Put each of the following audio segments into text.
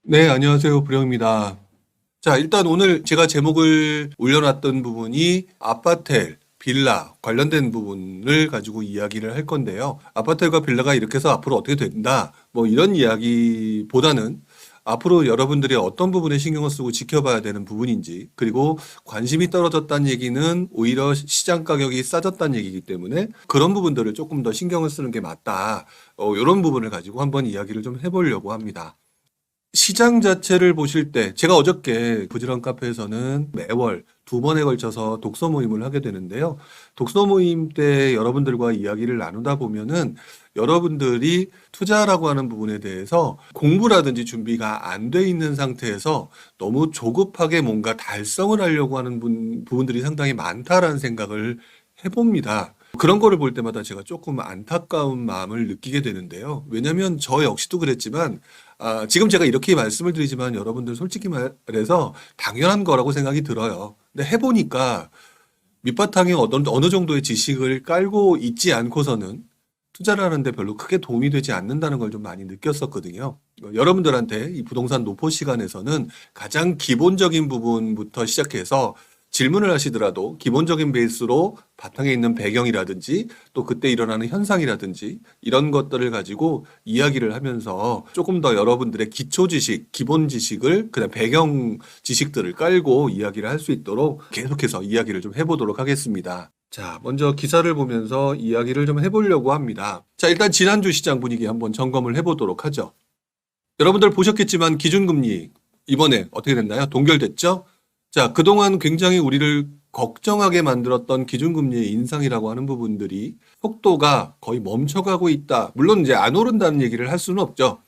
네, 안녕하세요. 불영입니다. 자, 일단 오늘 제가 제목을 올려놨던 부분이 아파텔, 빌라 관련된 부분을 가지고 이야기를 할 건데요. 아파텔과 빌라가 이렇게 해서 앞으로 어떻게 된다, 뭐 이런 이야기보다는 앞으로 여러분들이 어떤 부분에 신경을 쓰고 지켜봐야 되는 부분인지, 그리고 관심이 떨어졌다는 얘기는 오히려 시장 가격이 싸졌다는 얘기이기 때문에 그런 부분들을 조금 더 신경을 쓰는 게 맞다. 이런 부분을 가지고 한번 이야기를 좀 해보려고 합니다. 시장 자체를 보실 때 제가 어저께 부지런 카페에서는 매월 두 번에 걸쳐서 독서 모임을 하게 되는데요. 독서 모임 때 여러분들과 이야기를 나누다 보면은 여러분들이 투자라고 하는 부분에 대해서 공부라든지 준비가 안 돼 있는 상태에서 너무 조급하게 뭔가 달성을 하려고 하는 부분들이 상당히 많다라는 생각을 해봅니다. 그런 거를 볼 때마다 제가 조금 안타까운 마음을 느끼게 되는데요. 왜냐면 저 역시도 그랬지만, 지금 제가 이렇게 말씀을 드리지만 여러분들 솔직히 말해서 당연한 거라고 생각이 들어요. 근데 해보니까 밑바탕에 어느 정도의 지식을 깔고 있지 않고서는 투자를 하는데 별로 크게 도움이 되지 않는다는 걸 좀 많이 느꼈었거든요. 여러분들한테 이 부동산 노포 시간에서는 가장 기본적인 부분부터 시작해서 질문을 하시더라도 기본적인 베이스로 바탕에 있는 배경이라든지 또 그때 일어나는 현상이라든지 이런 것들을 가지고 이야기를 하면서 조금 더 여러분들의 기초 지식, 기본 지식을 그다음 배경 지식들을 깔고 이야기를 할 수 있도록 계속해서 이야기를 좀 해보도록 하겠습니다. 자, 먼저 기사를 보면서 이야기를 좀 해보려고 합니다. 자, 일단 지난주 시장 분위기 한번 점검을 해보도록 하죠. 여러분들 보셨겠지만 기준금리 이번에 어떻게 됐나요? 동결됐죠? 자, 그동안 굉장히 우리를 걱정하게 만들었던 기준금리의 인상이라고 하는 부분들이 속도가 거의 멈춰가고 있다. 물론 이제 안 오른다는 얘기를 할 수는 없죠.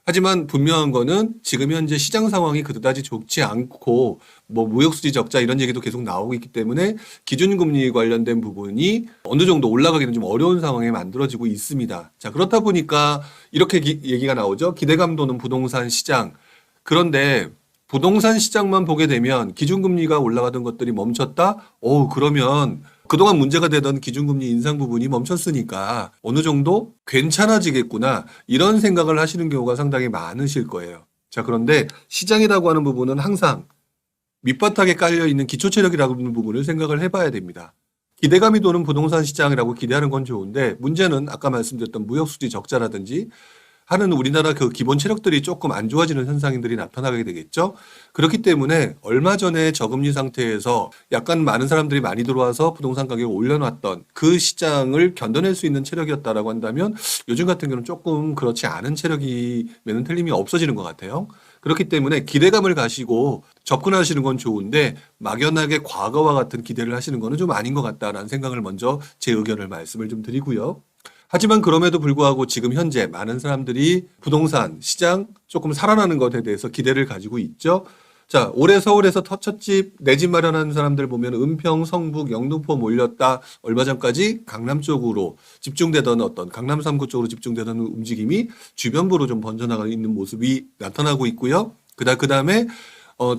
하지만 분명한 거는 지금 현재 시장 상황이 그다지 좋지 않고 뭐 무역수지 적자 이런 얘기도 계속 나오고 있기 때문에 기준금리 관련된 부분이 어느 정도 올라가기는 좀 어려운 상황에 만들어지고 있습니다. 자, 그렇다 보니까 이렇게 얘기가 나오죠. 기대감 도는 부동산 시장. 그런데 부동산 시장만 보게 되면 기준금리가 올라가던 것들이 멈췄다? 그러면 그동안 문제가 되던 기준금리 인상 부분이 멈췄으니까 어느 정도 괜찮아지겠구나. 이런 생각을 하시는 경우가 상당히 많으실 거예요. 자, 그런데 시장이라고 하는 부분은 항상 밑바닥에 깔려있는 기초체력이라고 하는 부분을 생각을 해봐야 됩니다. 기대감이 도는 부동산 시장이라고 기대하는 건 좋은데 문제는 아까 말씀드렸던 무역수지 적자라든지 하는 우리나라 그 기본 체력들이 조금 안 좋아지는 현상들이 나타나게 되겠죠. 그렇기 때문에 얼마 전에 저금리 상태에서 약간 많은 사람들이 많이 들어와서 부동산 가격을 올려놨던 그 시장을 견뎌낼 수 있는 체력이었다라고 한다면 요즘 같은 경우는 조금 그렇지 않은 체력이면 틀림이 없어지는 것 같아요. 그렇기 때문에 기대감을 가시고 접근하시는 건 좋은데 막연하게 과거와 같은 기대를 하시는 거는 좀 아닌 것 같다라는 생각을 먼저 제 의견을 말씀을 좀 드리고요. 하지만 그럼에도 불구하고 지금 현재 많은 사람들이 부동산 시장 조금 살아나는 것에 대해서 기대를 가지고 있죠. 자, 올해 서울에서 첫집 내 집 마련하는 사람들 보면 은평, 성북, 영등포 몰렸다. 얼마 전까지 강남 쪽으로 집중되던 어떤 강남 3구 쪽으로 집중되던 움직임이 주변부로 좀 번져나가 있는 모습이 나타나고 있고요. 그다음에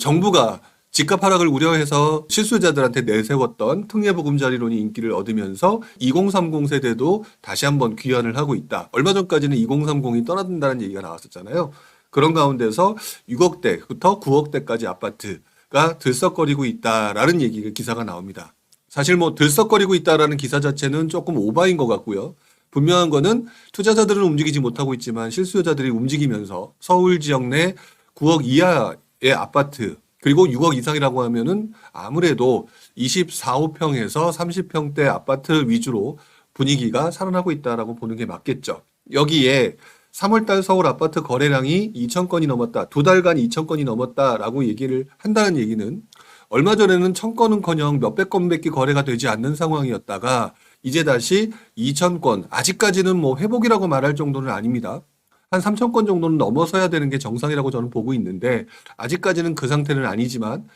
정부가 집값 하락을 우려해서 실수요자들한테 내세웠던 특례보금자리론이 인기를 얻으면서 2030 세대도 다시 한번 귀환을 하고 있다. 얼마 전까지는 2030이 떠난다는 얘기가 나왔었잖아요. 그런 가운데서 6억대부터 9억대까지 아파트가 들썩거리고 있다라는 기사가 나옵니다. 사실 뭐 들썩거리고 있다라는 기사 자체는 조금 오바인 것 같고요. 분명한 거는 투자자들은 움직이지 못하고 있지만 실수요자들이 움직이면서 서울 지역 내 9억 이하의 아파트 그리고 6억 이상이라고 하면은 아무래도 24호평에서 30평대 아파트 위주로 분위기가 살아나고 있다라고 보는 게 맞겠죠. 여기에 3월달 서울 아파트 거래량이 2,000건이 넘었다. 두 달간 2,000건이 넘었다라고 얘기를 한다는 얘기는 얼마 전에는 1,000건은커녕 몇백 건밖에 거래가 되지 않는 상황이었다가 이제 다시 2,000건. 아직까지는 뭐 회복이라고 말할 정도는 아닙니다. 한 3,000건 정도는 넘어서야 되는 게 정상이라고 저는 보고 있는데 아직까지는 그 상태는 아니지만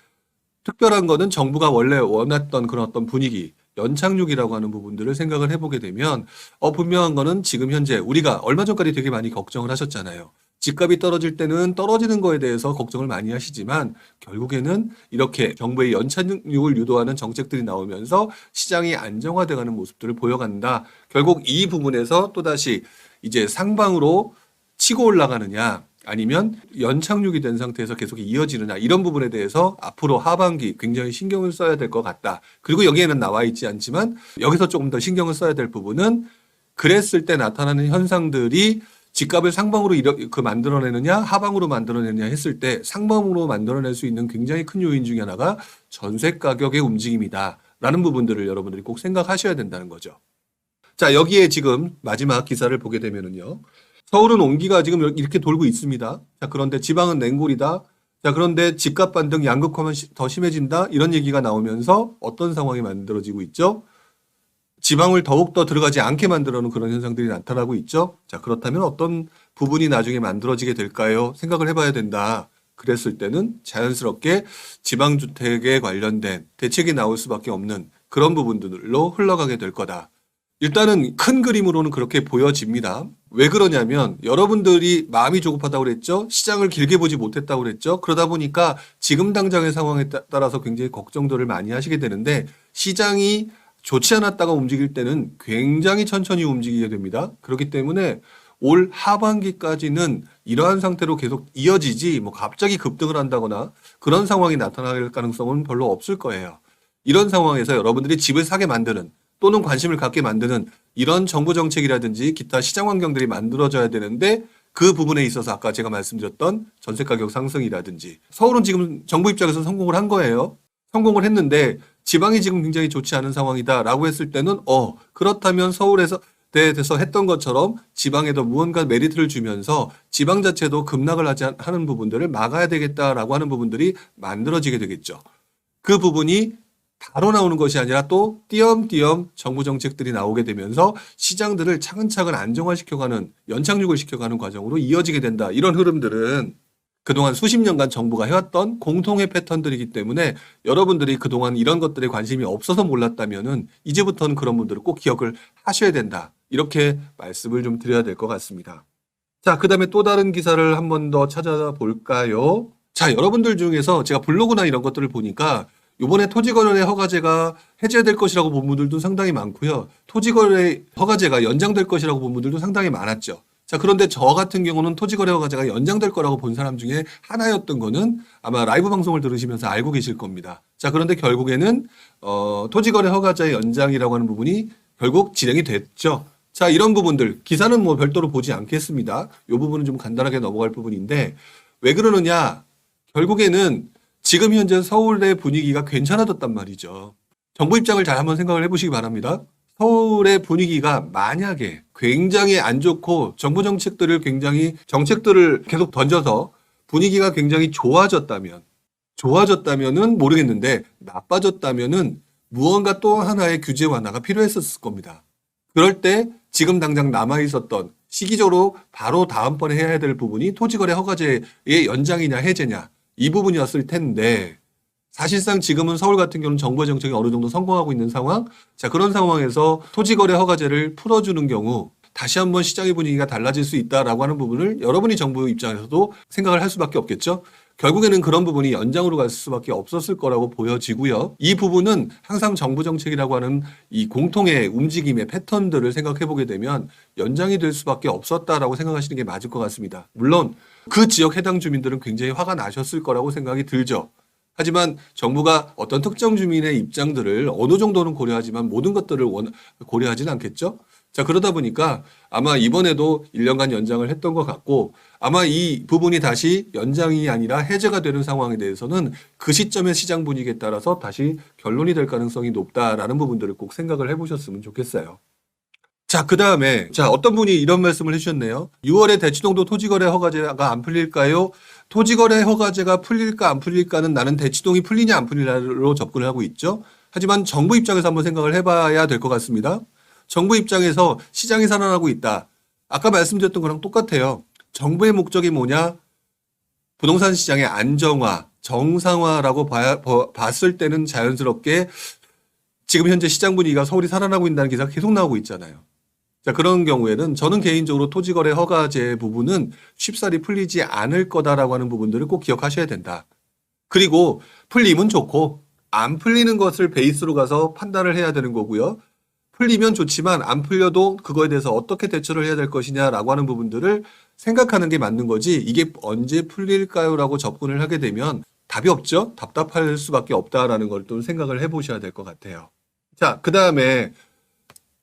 특별한 거는 정부가 원래 원했던 그런 어떤 분위기, 연착륙이라고 하는 부분들을 생각을 해보게 되면 분명한 거는 지금 현재 우리가 얼마 전까지 되게 많이 걱정을 하셨잖아요. 집값이 떨어질 때는 떨어지는 거에 대해서 걱정을 많이 하시지만 결국에는 이렇게 정부의 연착륙을 유도하는 정책들이 나오면서 시장이 안정화돼가는 모습들을 보여간다. 결국 이 부분에서 또다시 이제 상방으로 치고 올라가느냐 아니면 연착륙이 된 상태에서 계속 이어지느냐 이런 부분에 대해서 앞으로 하반기 굉장히 신경을 써야 될 것 같다. 그리고 여기에는 나와 있지 않지만 여기서 조금 더 신경을 써야 될 부분은 그랬을 때 나타나는 현상들이 집값을 상방으로 만들어내느냐 하방으로 만들어내느냐 했을 때 상방으로 만들어낼 수 있는 굉장히 큰 요인 중에 하나가 전세 가격의 움직임이다 라는 부분들을 여러분들이 꼭 생각하셔야 된다는 거죠. 자, 여기에 지금 마지막 기사를 보게 되면은요. 서울은 온기가 지금 이렇게 돌고 있습니다. 자, 그런데 지방은 냉골이다. 자, 그런데 집값 반등 양극화만 더 심해진다. 이런 얘기가 나오면서 어떤 상황이 만들어지고 있죠? 지방을 더욱더 들어가지 않게 만들어놓은 그런 현상들이 나타나고 있죠. 자, 그렇다면 어떤 부분이 나중에 만들어지게 될까요? 생각을 해봐야 된다. 그랬을 때는 자연스럽게 지방주택에 관련된 대책이 나올 수밖에 없는 그런 부분들로 흘러가게 될 거다. 일단은 큰 그림으로는 그렇게 보여집니다. 왜 그러냐면 여러분들이 마음이 조급하다고 그랬죠. 시장을 길게 보지 못했다고 그랬죠. 그러다 보니까 지금 당장의 상황에 따라서 굉장히 걱정들을 많이 하시게 되는데 시장이 좋지 않았다가 움직일 때는 굉장히 천천히 움직이게 됩니다. 그렇기 때문에 올 하반기까지는 이러한 상태로 계속 이어지지 뭐 갑자기 급등을 한다거나 그런 상황이 나타날 가능성은 별로 없을 거예요. 이런 상황에서 여러분들이 집을 사게 만드는 또는 관심을 갖게 만드는 이런 정부 정책이라든지 기타 시장 환경들이 만들어져야 되는데 그 부분에 있어서 아까 제가 말씀드렸던 전세 가격 상승이라든지 서울은 지금 정부 입장에서 성공을 한 거예요. 성공을 했는데 지방이 지금 굉장히 좋지 않은 상황이다라고 했을 때는 그렇다면 서울에서 대해서 했던 것처럼 지방에도 무언가 메리트를 주면서 지방 자체도 급락을 하는 부분들을 막아야 되겠다라고 하는 부분들이 만들어지게 되겠죠. 그 부분이 바로 나오는 것이 아니라 또 띄엄띄엄 정부 정책들이 나오게 되면서 시장들을 차근차근 안정화시켜가는 연착륙을 시켜가는 과정으로 이어지게 된다. 이런 흐름들은 그동안 수십 년간 정부가 해왔던 공통의 패턴들이기 때문에 여러분들이 그동안 이런 것들에 관심이 없어서 몰랐다면은 이제부터는 그런 분들을 꼭 기억을 하셔야 된다. 이렇게 말씀을 좀 드려야 될 것 같습니다. 자, 그 다음에 또 다른 기사를 한 번 더 찾아볼까요? 자, 여러분들 중에서 제가 블로그나 이런 것들을 보니까 이번에 토지거래 허가제가 해제될 것이라고 본 분들도 상당히 많고요. 토지거래 허가제가 연장될 것이라고 본 분들도 상당히 많았죠. 자, 그런데 저 같은 경우는 토지거래 허가제가 연장될 거라고 본 사람 중에 하나였던 거는 아마 라이브 방송을 들으시면서 알고 계실 겁니다. 자, 그런데 결국에는 토지거래 허가제 연장이라고 하는 부분이 결국 진행이 됐죠. 자, 이런 부분들 기사는 뭐 별도로 보지 않겠습니다. 이 부분은 좀 간단하게 넘어갈 부분인데 왜 그러느냐? 결국에는 지금 현재 서울의 분위기가 괜찮아졌단 말이죠. 정부 입장을 잘 한번 생각을 해보시기 바랍니다. 서울의 분위기가 만약에 굉장히 안 좋고 정부 정책들을 계속 던져서 분위기가 굉장히 좋아졌다면은 모르겠는데 나빠졌다면은 무언가 또 하나의 규제 완화가 필요했었을 겁니다. 그럴 때 지금 당장 남아있었던 시기적으로 바로 다음번에 해야 될 부분이 토지거래 허가제의 연장이냐 해제냐 이 부분이었을 텐데 사실상 지금은 서울 같은 경우는 정부의 정책이 어느 정도 성공하고 있는 상황. 자, 그런 상황에서 토지거래 허가제를 풀어주는 경우 다시 한번 시장의 분위기가 달라질 수 있다라고 하는 부분을 여러분이 정부 입장에서도 생각을 할 수밖에 없겠죠. 결국에는 그런 부분이 연장으로 갈 수밖에 없었을 거라고 보여지고요. 이 부분은 항상 정부 정책이라고 하는 이 공통의 움직임의 패턴들을 생각해 보게 되면 연장이 될 수밖에 없었다라고 생각하시는 게 맞을 것 같습니다. 물론 그 지역 해당 주민들은 굉장히 화가 나셨을 거라고 생각이 들죠. 하지만 정부가 어떤 특정 주민의 입장들을 어느 정도는 고려하지만 모든 것들을 고려하지는 않겠죠. 자, 그러다 보니까 아마 이번에도 1년간 연장을 했던 것 같고 아마 이 부분이 다시 연장이 아니라 해제가 되는 상황에 대해서는 그 시점의 시장 분위기에 따라서 다시 결론이 될 가능성이 높다라는 부분들을 꼭 생각을 해보셨으면 좋겠어요. 자, 그 다음에 어떤 분이 이런 말씀을 해주셨네요. 6월에 대치동도 토지거래 허가제가 안 풀릴까요? 토지거래 허가제가 풀릴까 안 풀릴까는 나는 대치동이 풀리냐 안 풀리냐로 접근을 하고 있죠. 하지만 정부 입장에서 한번 생각을 해봐야 될 것 같습니다. 정부 입장에서 시장이 살아나고 있다. 아까 말씀드렸던 거랑 똑같아요. 정부의 목적이 뭐냐? 부동산 시장의 안정화, 정상화라고 봤을 때는 자연스럽게 지금 현재 시장 분위기가 서울이 살아나고 있다는 기사가 계속 나오고 있잖아요. 자, 그런 경우에는 저는 개인적으로 토지거래 허가제 부분은 쉽사리 풀리지 않을 거다라고 하는 부분들을 꼭 기억하셔야 된다. 그리고 풀리면 좋고 안 풀리는 것을 베이스로 가서 판단을 해야 되는 거고요. 풀리면 좋지만 안 풀려도 그거에 대해서 어떻게 대처를 해야 될 것이냐라고 하는 부분들을 생각하는 게 맞는 거지 이게 언제 풀릴까요라고 접근을 하게 되면 답이 없죠. 답답할 수밖에 없다라는 걸 또 생각을 해보셔야 될 것 같아요. 자, 그 다음에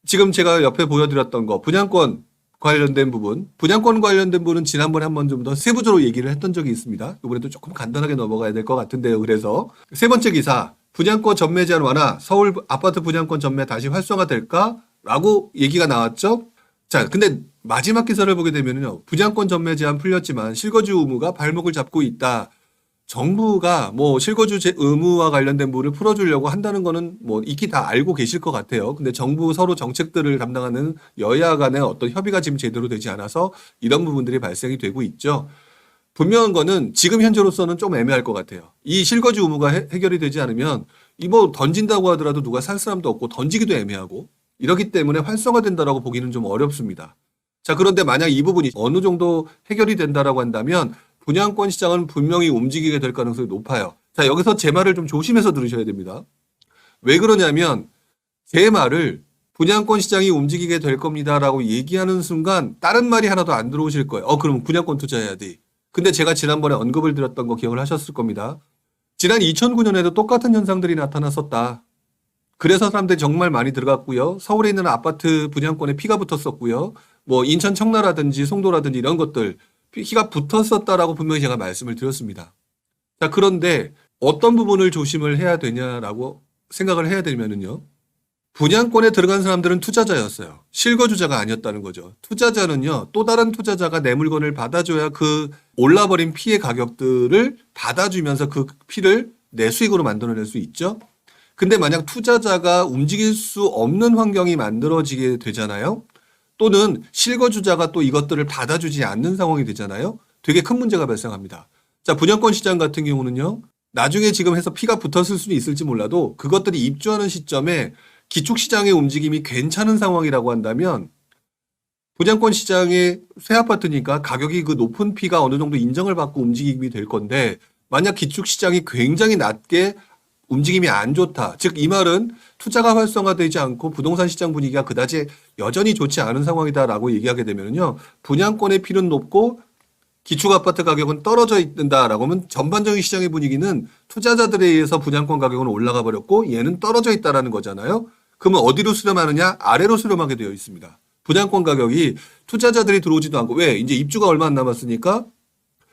지금 제가 옆에 보여드렸던 거 분양권 관련된 부분. 분양권 관련된 부분은 지난번에 한번 좀 더 세부적으로 얘기를 했던 적이 있습니다. 이번에도 조금 간단하게 넘어가야 될 것 같은데요. 그래서 세 번째 기사. 분양권 전매 제한 완화. 서울 아파트 분양권 전매 다시 활성화될까? 라고 얘기가 나왔죠. 자, 근데 마지막 기사를 보게 되면요. 분양권 전매 제한 풀렸지만 실거주 의무가 발목을 잡고 있다. 정부가 뭐 실거주 의무와 관련된 부분을 풀어주려고 한다는 거는 뭐 익히 다 알고 계실 것 같아요. 근데 정부 서로 정책들을 담당하는 여야 간의 어떤 협의가 지금 제대로 되지 않아서 이런 부분들이 발생이 되고 있죠. 분명한 거는 지금 현재로서는 좀 애매할 것 같아요. 이 실거주 의무가 해결이 되지 않으면 이 뭐 던진다고 하더라도 누가 살 사람도 없고 던지기도 애매하고 이렇기 때문에 활성화된다라고 보기는 좀 어렵습니다. 자, 그런데 만약 이 부분이 어느 정도 해결이 된다라고 한다면 분양권 시장은 분명히 움직이게 될 가능성이 높아요. 자, 여기서 제 말을 좀 조심해서 들으셔야 됩니다. 왜 그러냐면 제 말을 분양권 시장이 움직이게 될 겁니다라고 얘기하는 순간 다른 말이 하나도 안 들어오실 거예요. 그럼 분양권 투자해야 돼. 근데 제가 지난번에 언급을 드렸던 거 기억을 하셨을 겁니다. 지난 2009년에도 똑같은 현상들이 나타났었다. 그래서 사람들이 정말 많이 들어갔고요. 서울에 있는 아파트 분양권에 피가 붙었었고요. 뭐 인천 청라라든지 송도라든지 이런 것들 피가 붙었었다라고 분명히 제가 말씀을 드렸습니다. 자, 그런데 어떤 부분을 조심을 해야 되냐라고 생각을 해야 되면은요. 분양권에 들어간 사람들은 투자자였어요. 실거주자가 아니었다는 거죠. 투자자는요. 또 다른 투자자가 내 물건을 받아줘야 그 올라버린 피의 가격들을 받아주면서 그 피를 내 수익으로 만들어낼 수 있죠. 근데 만약 투자자가 움직일 수 없는 환경이 만들어지게 되잖아요. 또는 실거주자가 또 이것들을 받아주지 않는 상황이 되잖아요. 되게 큰 문제가 발생합니다. 자, 분양권 시장 같은 경우는요. 나중에 지금 해서 피가 붙었을 수는 있을지 몰라도 그것들이 입주하는 시점에 기축시장의 움직임이 괜찮은 상황이라고 한다면 분양권 시장의 새 아파트니까 가격이 그 높은 피가 어느 정도 인정을 받고 움직임이 될 건데 만약 기축시장이 굉장히 낮게 움직임이 안 좋다. 즉 이 말은 투자가 활성화되지 않고 부동산 시장 분위기가 그다지 여전히 좋지 않은 상황이다라고 얘기하게 되면요. 분양권의 피는 높고 기축 아파트 가격은 떨어져 있는다라고 하면 전반적인 시장의 분위기는 투자자들에 의해서 분양권 가격은 올라가 버렸고 얘는 떨어져 있다라는 거잖아요. 그러면 어디로 수렴하느냐? 아래로 수렴하게 되어 있습니다. 분양권 가격이 투자자들이 들어오지도 않고 왜? 이제 입주가 얼마 안 남았으니까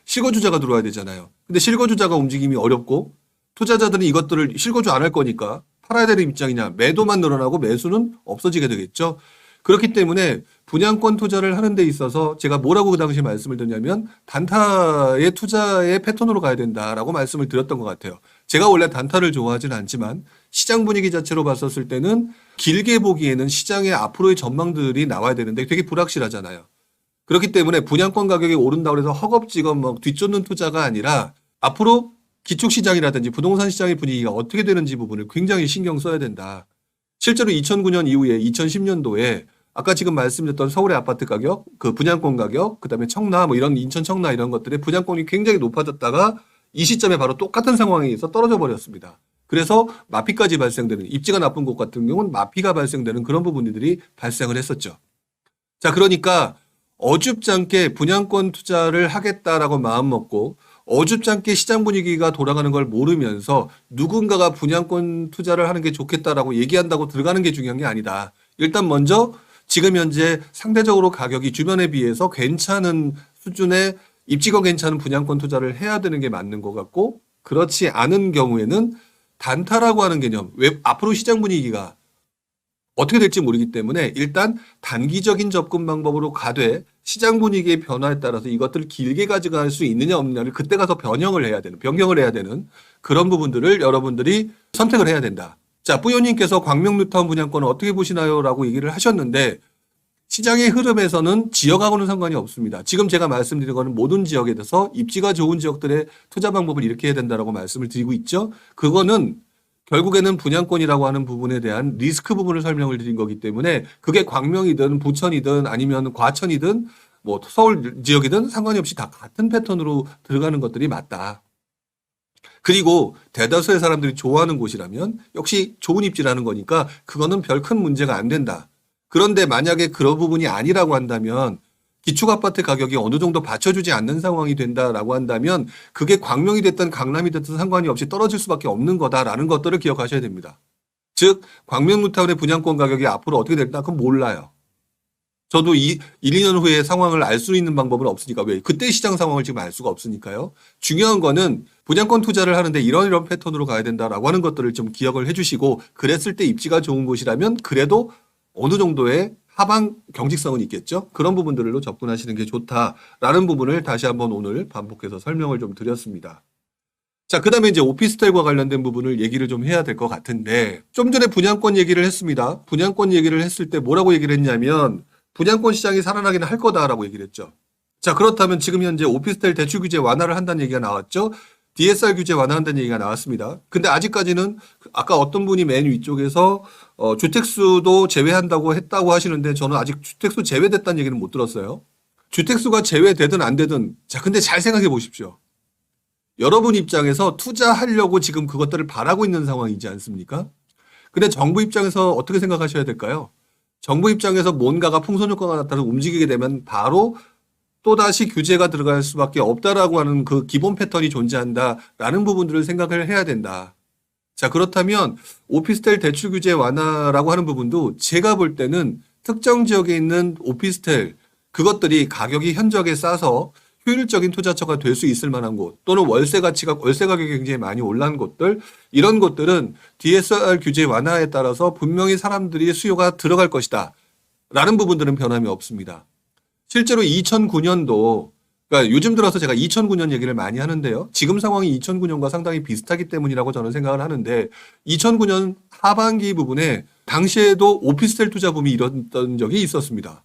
실거주자가 들어와야 되잖아요. 근데 실거주자가 움직임이 어렵고 투자자들은 이것들을 실거주 안 할 거니까 팔아야 되는 입장이냐. 매도만 늘어나고 매수는 없어지게 되겠죠. 그렇기 때문에 분양권 투자를 하는 데 있어서 제가 뭐라고 그 당시에 말씀을 드렸냐면 단타의 투자의 패턴으로 가야 된다라고 말씀을 드렸던 것 같아요. 제가 원래 단타를 좋아하지는 않지만 시장 분위기 자체로 봤었을 때는 길게 보기에는 시장의 앞으로의 전망들이 나와야 되는데 되게 불확실하잖아요. 그렇기 때문에 분양권 가격이 오른다고 해서 허겁지겁 뭐 뒤쫓는 투자가 아니라 앞으로 기축시장이라든지 부동산 시장의 분위기가 어떻게 되는지 부분을 굉장히 신경 써야 된다. 실제로 2009년 이후에 2010년도에 아까 지금 말씀드렸던 서울의 아파트 가격, 그 분양권 가격, 그다음에 청라 뭐 이런 인천 청라 이런 것들의 분양권이 굉장히 높아졌다가 이 시점에 바로 똑같은 상황에서 떨어져 버렸습니다. 그래서 마피까지 발생되는 입지가 나쁜 곳 같은 경우는 마피가 발생되는 그런 부분들이 발생을 했었죠. 자, 그러니까 어줍지 않게 분양권 투자를 하겠다라고 마음 먹고 어줍지 않게 시장 분위기가 돌아가는 걸 모르면서 누군가가 분양권 투자를 하는 게 좋겠다라고 얘기한다고 들어가는 게 중요한 게 아니다. 일단 먼저 지금 현재 상대적으로 가격이 주변에 비해서 괜찮은 수준의 입지가 괜찮은 분양권 투자를 해야 되는 게 맞는 것 같고 그렇지 않은 경우에는 단타라고 하는 개념, 왜 앞으로 시장 분위기가 어떻게 될지 모르기 때문에 일단 단기적인 접근 방법으로 가되 시장 분위기의 변화에 따라서 이것들을 길게 가져갈 수 있느냐 없느냐를 그때 가서 변경을 해야 되는 그런 부분들을 여러분들이 선택을 해야 된다. 자, 뿌요님께서 광명 뉴타운 분양권을 어떻게 보시나요? 라고 얘기를 하셨는데 시장의 흐름에서는 지역하고는 상관이 없습니다. 지금 제가 말씀드린 거는 모든 지역에 대해서 입지가 좋은 지역들의 투자 방법을 이렇게 해야 된다라고 말씀을 드리고 있죠. 그거는 결국에는 분양권이라고 하는 부분에 대한 리스크 부분을 설명을 드린 거기 때문에 그게 광명이든 부천이든 아니면 과천이든 뭐 서울 지역이든 상관이 없이 다 같은 패턴으로 들어가는 것들이 맞다. 그리고 대다수의 사람들이 좋아하는 곳이라면 역시 좋은 입지라는 거니까 그거는 별 큰 문제가 안 된다. 그런데 만약에 그런 부분이 아니라고 한다면 기축아파트 가격이 어느 정도 받쳐주지 않는 상황이 된다라고 한다면 그게 광명이 됐든 강남이 됐든 상관이 없이 떨어질 수밖에 없는 거다라는 것들을 기억하셔야 됩니다. 즉 광명 뉴타운의 분양권 가격이 앞으로 어떻게 될까 그건 몰라요. 저도 1, 2년 후에 상황을 알 수 있는 방법은 없으니까 왜? 그때 시장 상황을 지금 알 수가 없으니까요. 중요한 거는 분양권 투자를 하는데 이런 패턴으로 가야 된다라고 하는 것들을 좀 기억을 해주시고 그랬을 때 입지가 좋은 곳이라면 그래도 어느 정도의 하방 경직성은 있겠죠. 그런 부분들로 접근하시는 게 좋다라는 부분을 다시 한번 오늘 반복해서 설명을 좀 드렸습니다. 자, 그 다음에 이제 오피스텔과 관련된 부분을 얘기를 좀 해야 될 것 같은데 좀 전에 분양권 얘기를 했습니다. 분양권 얘기를 했을 때 뭐라고 얘기를 했냐면 분양권 시장이 살아나기는 할 거다라고 얘기를 했죠. 자, 그렇다면 지금 현재 오피스텔 대출 규제 완화를 한다는 얘기가 나왔죠. DSR 규제 완화한다는 얘기가 나왔습니다. 근데 아직까지는 아까 어떤 분이 맨 위쪽에서 주택수도 제외한다고 했다고 하시는데 저는 아직 주택수 제외됐다는 얘기는 못 들었어요. 주택수가 제외되든 안 되든 자, 근데 잘 생각해 보십시오. 여러분 입장에서 투자하려고 지금 그것들을 바라고 있는 상황이지 않습니까? 근데 정부 입장에서 어떻게 생각하셔야 될까요? 정부 입장에서 뭔가가 풍선효과가 나타나서 움직이게 되면 바로 또다시 규제가 들어갈 수밖에 없다라고 하는 그 기본 패턴이 존재한다라는 부분들을 생각을 해야 된다. 자, 그렇다면 오피스텔 대출 규제 완화라고 하는 부분도 제가 볼 때는 특정 지역에 있는 오피스텔 그것들이 가격이 현저하게 싸서 효율적인 투자처가 될 수 있을 만한 곳 또는 월세 가격이 굉장히 많이 올라간 곳들 이런 곳들은 DSR 규제 완화에 따라서 분명히 사람들이 수요가 들어갈 것이다 라는 부분들은 변함이 없습니다. 실제로 2009년도 그러니까 요즘 들어서 제가 2009년 얘기를 많이 하는데요. 지금 상황이 2009년과 상당히 비슷하기 때문이라고 저는 생각을 하는데 2009년 하반기 부분에 당시에도 오피스텔 투자 붐이 일었던 적이 있었습니다.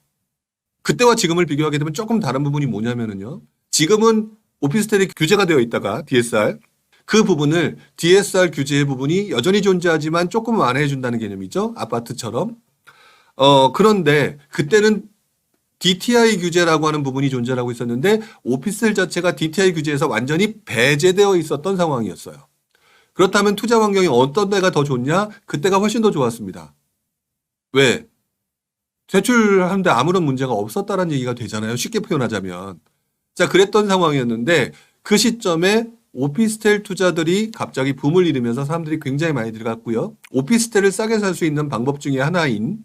그때와 지금을 비교하게 되면 조금 다른 부분이 뭐냐면은요. 지금은 오피스텔이 규제가 되어 있다가 DSR 그 부분을 DSR 규제의 부분이 여전히 존재하지만 조금 완화해 준다는 개념이죠. 아파트처럼. 그런데 그때는 DTI 규제라고 하는 부분이 존재하고 있었는데 오피스텔 자체가 DTI 규제에서 완전히 배제되어 있었던 상황이었어요. 그렇다면 투자 환경이 어떤 데가 더 좋냐? 그때가 훨씬 더 좋았습니다. 왜? 대출하는데 아무런 문제가 없었다는 얘기가 되잖아요. 쉽게 표현하자면. 자, 그랬던 상황이었는데 그 시점에 오피스텔 투자들이 갑자기 붐을 일으면서 사람들이 굉장히 많이 들어갔고요. 오피스텔을 싸게 살 수 있는 방법 중에 하나인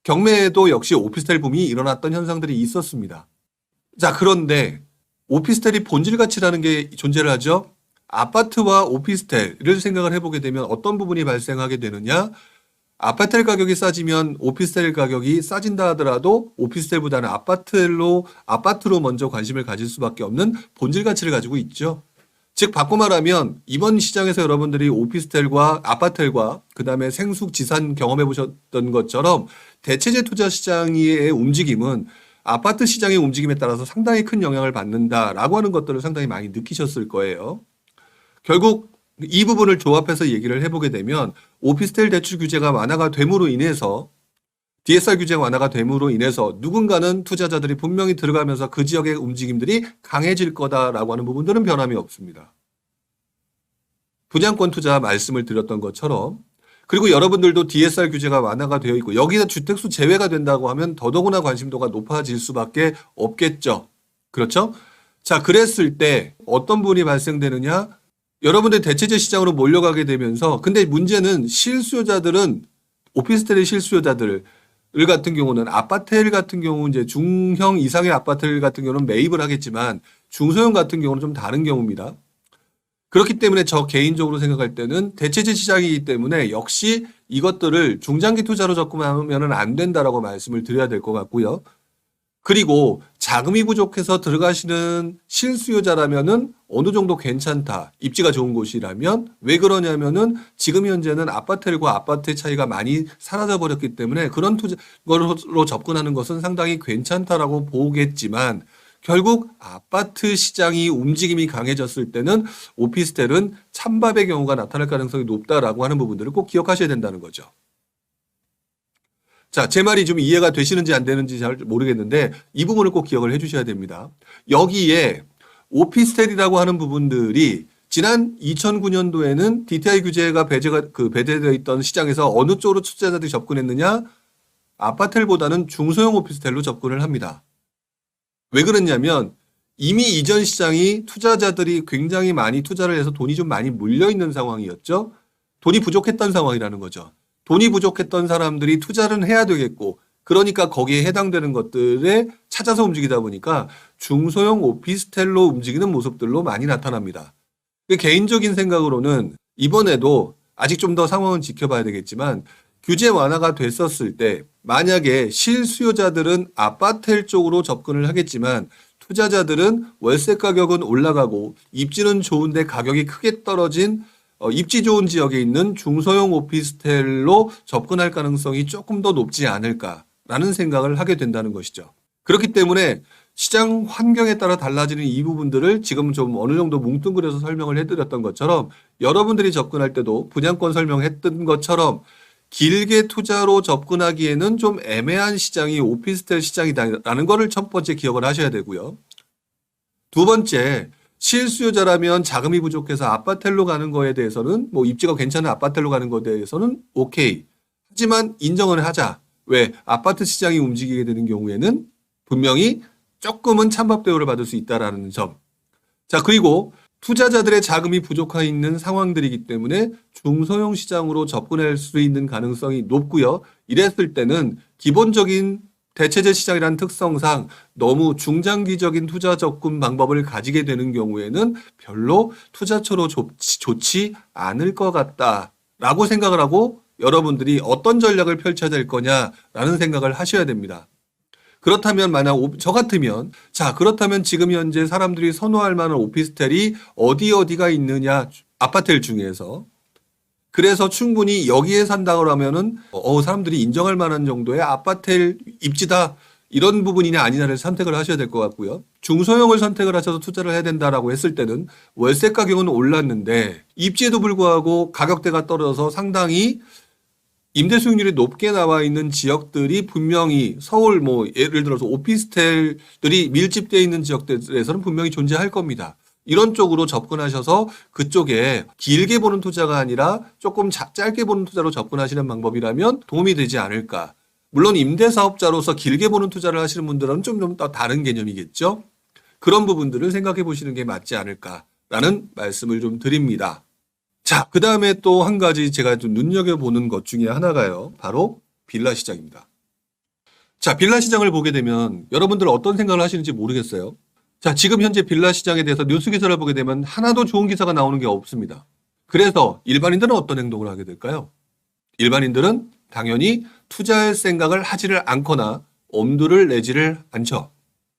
경매에도 역시 오피스텔 붐이 일어났던 현상들이 있었습니다. 자, 그런데 오피스텔이 본질 가치라는 게 존재를 하죠. 아파트와 오피스텔을 생각을 해보게 되면 어떤 부분이 발생하게 되느냐? 아파트 가격이 싸지면 오피스텔 가격이 싸진다 하더라도 오피스텔보다는 아파트로 먼저 관심을 가질 수밖에 없는 본질 가치를 가지고 있죠. 즉 바꿔 말하면 이번 시장에서 여러분들이 오피스텔과 아파트과 그다음에 생숙 지산 경험해 보셨던 것처럼 대체재 투자 시장의 움직임은 아파트 시장의 움직임에 따라서 상당히 큰 영향을 받는다라고 하는 것들을 상당히 많이 느끼셨을 거예요. 결국 이 부분을 조합해서 얘기를 해보게 되면 오피스텔 대출 규제가 완화가 됨으로 인해서 DSR 규제 완화가 됨으로 인해서 누군가는 투자자들이 분명히 들어가면서 그 지역의 움직임들이 강해질 거다라고 하는 부분들은 변함이 없습니다. 분양권 투자 말씀을 드렸던 것처럼 그리고 여러분들도 DSR 규제가 완화가 되어 있고 여기서 주택수 제외가 된다고 하면 더더구나 관심도가 높아질 수밖에 없겠죠. 그렇죠? 자, 그랬을 때 어떤 부분이 발생되느냐? 여러분들 대체재 시장으로 몰려가게 되면서 근데 문제는 실수요자들은 오피스텔의 실수요자들 같은 경우는 아파트 같은 경우 이제 중형 이상의 아파트 같은 경우는 매입을 하겠지만 중소형 같은 경우는 좀 다른 경우입니다. 그렇기 때문에 저 개인적으로 생각할 때는 대체재 시장이기 때문에 역시 이것들을 중장기 투자로 접근하면 안 된다라고 말씀을 드려야 될 것 같고요. 그리고 자금이 부족해서 들어가시는 실수요자라면은 어느 정도 괜찮다. 입지가 좋은 곳이라면 왜 그러냐면은 지금 현재는 아파트과 아파트의 차이가 많이 사라져 버렸기 때문에 그런 투자로 접근하는 것은 상당히 괜찮다라고 보겠지만 결국 아파트 시장이 움직임이 강해졌을 때는 오피스텔은 찬밥의 경우가 나타날 가능성이 높다라고 하는 부분들을 꼭 기억하셔야 된다는 거죠. 자, 제 말이 좀 이해가 되시는지 안 되는지 잘 모르겠는데 이 부분을 꼭 기억을 해 주셔야 됩니다. 여기에 오피스텔이라고 하는 부분들이 지난 2009년도에는 DTI 규제가 배제되어 있던 시장에서 어느 쪽으로 투자자들이 접근했느냐? 아파텔보다는 중소형 오피스텔로 접근을 합니다. 왜 그랬냐면 이미 이전 시장이 투자자들이 굉장히 많이 투자를 해서 돈이 좀 많이 몰려있는 상황이었죠. 돈이 부족했던 상황이라는 거죠. 돈이 부족했던 사람들이 투자를 해야 되겠고 그러니까 거기에 해당되는 것들에 찾아서 움직이다 보니까 중소형 오피스텔로 움직이는 모습들로 많이 나타납니다. 개인적인 생각으로는 이번에도 아직 좀 더 상황은 지켜봐야 되겠지만 규제 완화가 됐었을 때 만약에 실수요자들은 아파텔 쪽으로 접근을 하겠지만 투자자들은 월세 가격은 올라가고 입지는 좋은데 가격이 크게 떨어진 입지 좋은 지역에 있는 중소형 오피스텔로 접근할 가능성이 조금 더 높지 않을까라는 생각을 하게 된다는 것이죠. 그렇기 때문에 시장 환경에 따라 달라지는 이 부분들을 지금 좀 어느 정도 뭉뚱그려서 설명을 해드렸던 것처럼 여러분들이 접근할 때도 분양권 설명했던 것처럼 길게 투자로 접근하기에는 좀 애매한 시장이 오피스텔 시장이다라는 거를 첫 번째 기억을 하셔야 되고요. 두 번째, 실수요자라면 자금이 부족해서 아파텔로 가는 거에 대해서는 뭐 입지가 괜찮은 아파텔로 가는 거에 대해서는 오케이. 하지만 인정을 하자. 왜? 아파트 시장이 움직이게 되는 경우에는 분명히 조금은 찬밥 대우를 받을 수 있다라는 점. 자, 그리고 투자자들의 자금이 부족해 있는 상황들이기 때문에 중소형 시장으로 접근할 수 있는 가능성이 높고요. 이랬을 때는 기본적인 대체재 시장이라는 특성상 너무 중장기적인 투자 접근 방법을 가지게 되는 경우에는 별로 투자처로 좋지 않을 것 같다라고 생각을 하고 여러분들이 어떤 전략을 펼쳐야 될 거냐라는 생각을 하셔야 됩니다. 그렇다면 만약 저 같으면 그렇다면 지금 현재 사람들이 선호할 만한 오피스텔이 어디가 있느냐 아파텔 중에서 그래서 충분히 여기에 산다고 하면은 사람들이 인정할 만한 정도의 아파텔 입지다 이런 부분이냐 아니냐를 선택을 하셔야 될 것 같고요. 중소형을 선택을 하셔서 투자를 해야 된다라고 했을 때는 월세 가격은 올랐는데 입지에도 불구하고 가격대가 떨어져서 상당히 임대 수익률이 높게 나와 있는 지역들이 분명히 서울 예를 들어서 오피스텔들이 밀집되어 있는 지역들에서는 분명히 존재할 겁니다. 이런 쪽으로 접근하셔서 그쪽에 길게 보는 투자가 아니라 조금 짧게 보는 투자로 접근하시는 방법이라면 도움이 되지 않을까. 물론 임대사업자로서 길게 보는 투자를 하시는 분들은 좀 더 다른 개념이겠죠. 그런 부분들을 생각해 보시는 게 맞지 않을까라는 말씀을 좀 드립니다. 자, 그 다음에 또 한 가지 제가 좀 눈여겨보는 것 중에 하나가요. 바로 빌라 시장입니다. 자, 빌라 시장을 보게 되면 여러분들 어떤 생각을 하시는지 모르겠어요. 자, 지금 현재 빌라 시장에 대해서 뉴스 기사를 보게 되면 하나도 좋은 기사가 나오는 게 없습니다. 그래서 일반인들은 어떤 행동을 하게 될까요? 일반인들은 당연히 투자할 생각을 하지를 않거나 엄두를 내지를 않죠.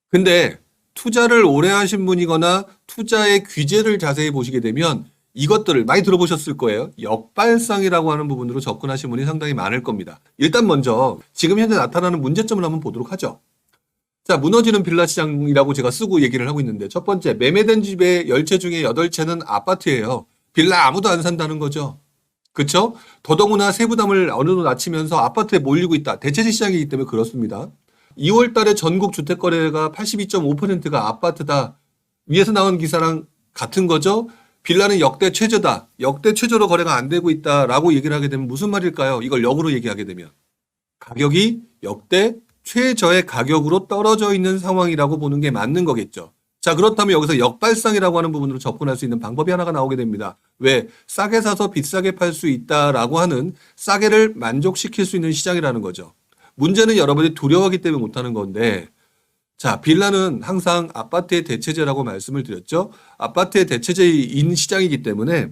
근데 투자를 오래 하신 분이거나 투자의 규제를 자세히 보시게 되면 이것들을 많이 들어보셨을 거예요. 역발상이라고 하는 부분으로 접근하신 분이 상당히 많을 겁니다. 일단 먼저 지금 현재 나타나는 문제점을 한번 보도록 하죠. 자, 무너지는 빌라 시장이라고 제가 쓰고 얘기를 하고 있는데 첫 번째, 매매된 집의 10채 중에 8채는 아파트예요. 빌라 아무도 안 산다는 거죠. 그렇죠? 더더구나 세부담을 어느 정도 낮추면서 아파트에 몰리고 있다. 대체재 시장이기 때문에 그렇습니다. 2월 달에 전국 주택 거래가 82.5%가 아파트다. 위에서 나온 기사랑 같은 거죠. 빌라는 역대 최저다. 역대 최저로 거래가 안 되고 있다라고 얘기를 하게 되면 무슨 말일까요? 이걸 역으로 얘기하게 되면 가격이 역대 최저의 가격으로 떨어져 있는 상황이라고 보는 게 맞는 거겠죠. 자, 그렇다면 여기서 역발상이라고 하는 부분으로 접근할 수 있는 방법이 하나가 나오게 됩니다. 왜? 싸게 사서 비싸게 팔 수 있다라고 하는 싸게를 만족시킬 수 있는 시장이라는 거죠. 문제는 여러분이 두려워하기 때문에 못하는 건데 자, 빌라는 항상 아파트의 대체재라고 말씀을 드렸죠. 아파트의 대체재인 시장이기 때문에